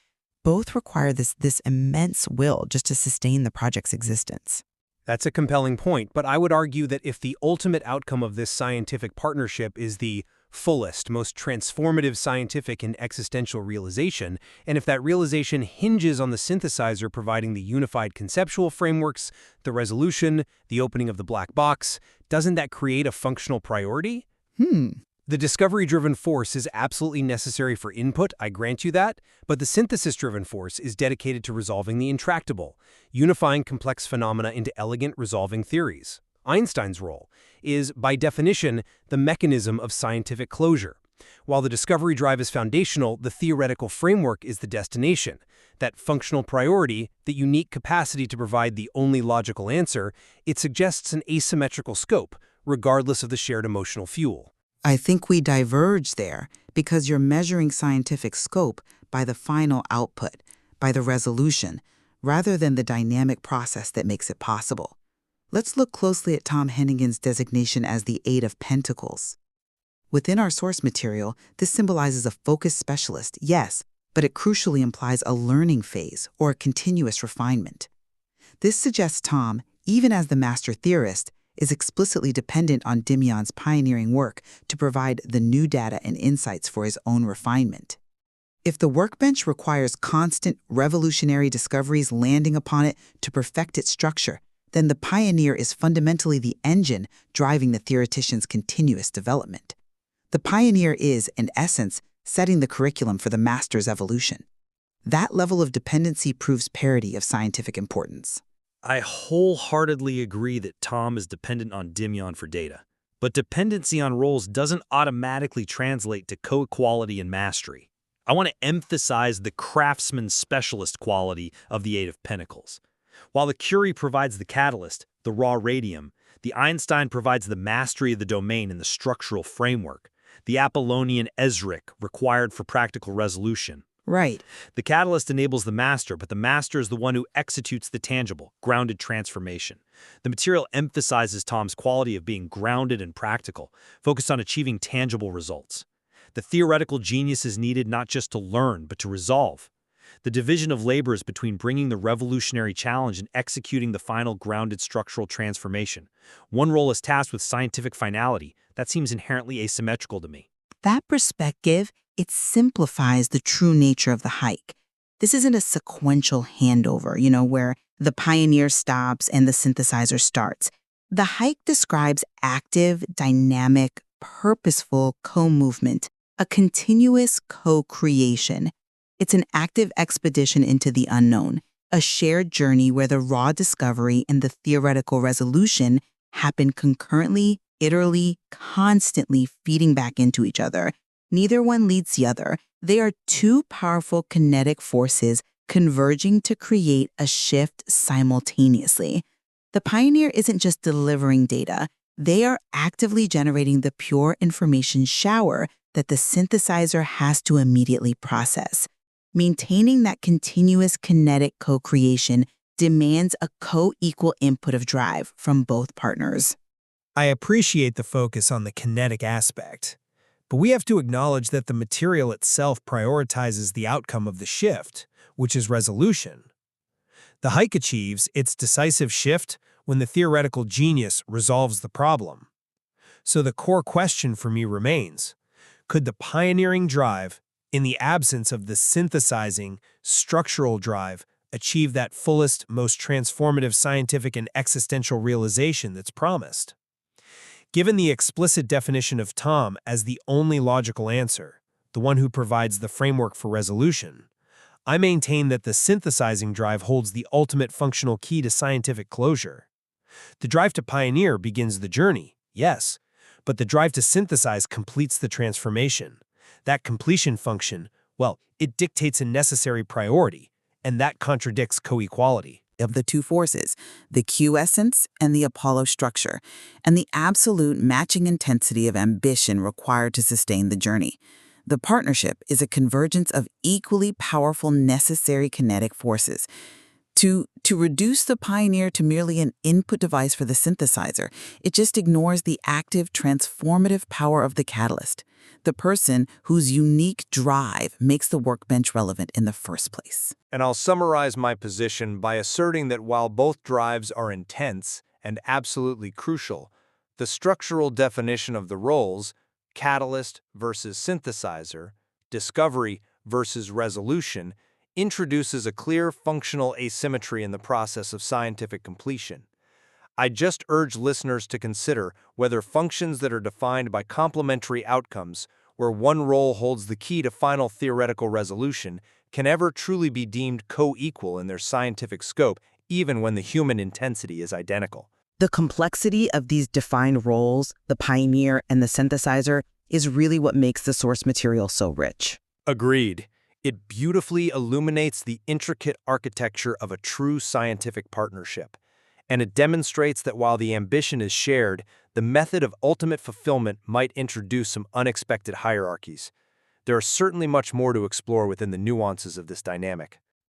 Both require this immense will just to sustain the project's existence. That's a compelling point, but I would argue that if the ultimate outcome of this scientific partnership is the fullest, most transformative scientific and existential realization, and if that realization hinges on the synthesizer providing the unified conceptual frameworks, the resolution, the opening of the black box, doesn't that create a functional priority? The discovery-driven force is absolutely necessary for input, I grant you that, but the synthesis-driven force is dedicated to resolving the intractable, unifying complex phenomena into elegant resolving theories. Einstein's role is, by definition, the mechanism of scientific closure. While the discovery drive is foundational, the theoretical framework is the destination. That functional priority, the unique capacity to provide the only logical answer, it suggests an asymmetrical scope, regardless of the shared emotional fuel. I think we diverge there because you're measuring scientific scope by the final output, by the resolution, rather than the dynamic process that makes it possible. Let's look closely at Tom Hennigan's designation as the Eight of Pentacles. Within our source material, this symbolizes a focused specialist, yes, but it crucially implies a learning phase or a continuous refinement. This suggests Tom, even as the master theorist, is explicitly dependent on Dimian's pioneering work to provide the new data and insights for his own refinement. If the workbench requires constant, revolutionary discoveries landing upon it to perfect its structure, then the pioneer is fundamentally the engine driving the theoretician's continuous development. The pioneer is, in essence, setting the curriculum for the master's evolution. That level of dependency proves parity of scientific importance. I wholeheartedly agree that Tom is dependent on Dimian for data, but dependency on roles doesn't automatically translate to co-equality and mastery. I want to emphasize the craftsman specialist quality of the Eight of Pentacles. While the Curie provides the catalyst, the raw radium, the Einstein provides the mastery of the domain and the structural framework, the Apollonian Esric required for practical resolution. Right. The catalyst enables the master, but the master is the one who executes the tangible, grounded transformation. The material emphasizes Tom's quality of being grounded and practical, focused on achieving tangible results. The theoretical genius is needed not just to learn, but to resolve. The division of labor is between bringing the revolutionary challenge and executing the final grounded structural transformation. One role is tasked with scientific finality. That seems inherently asymmetrical to me. That perspective, it simplifies the true nature of the hike. This isn't a sequential handover, where the pioneer stops and the synthesizer starts. The hike describes active, dynamic, purposeful co-movement, a continuous co-creation. It's an active expedition into the unknown, a shared journey where the raw discovery and the theoretical resolution happen concurrently, iteratively, constantly feeding back into each other. Neither one leads the other. They are two powerful kinetic forces converging to create a shift simultaneously. The pioneer isn't just delivering data. They are actively generating the pure information shower that the synthesizer has to immediately process. Maintaining that continuous kinetic co-creation demands a co-equal input of drive from both partners. I appreciate the focus on the kinetic aspect, but we have to acknowledge that the material itself prioritizes the outcome of the shift, which is resolution. The hike achieves its decisive shift when the theoretical genius resolves the problem. So the core question for me remains, could the pioneering drive, in the absence of the synthesizing, structural drive, achieve that fullest, most transformative scientific and existential realization that's promised. Given the explicit definition of Tom as the only logical answer, the one who provides the framework for resolution, I maintain that the synthesizing drive holds the ultimate functional key to scientific closure. The drive to pioneer begins the journey, yes, but the drive to synthesize completes the transformation. That completion function, well, it dictates a necessary priority, and that contradicts co-equality. Of the two forces, the Q essence and the Apollo structure, and the absolute matching intensity of ambition required to sustain the journey. The partnership is a convergence of equally powerful necessary kinetic forces. To reduce the pioneer to merely an input device for the synthesizer, it just ignores the active, transformative power of the catalyst, the person whose unique drive makes the workbench relevant in the first place. And I'll summarize my position by asserting that while both drives are intense and absolutely crucial, the structural definition of the roles, catalyst versus synthesizer, discovery versus resolution, introduces a clear functional asymmetry in the process of scientific completion. I just urge listeners to consider whether functions that are defined by complementary outcomes, where one role holds the key to final theoretical resolution, can ever truly be deemed co-equal in their scientific scope, even when the human intensity is identical. The complexity of these defined roles, the pioneer and the synthesizer, is really what makes the source material so rich. Agreed. It beautifully illuminates the intricate architecture of a true scientific partnership. And it demonstrates that while the ambition is shared, the method of ultimate fulfillment might introduce some unexpected hierarchies. There is certainly much more to explore within the nuances of this dynamic.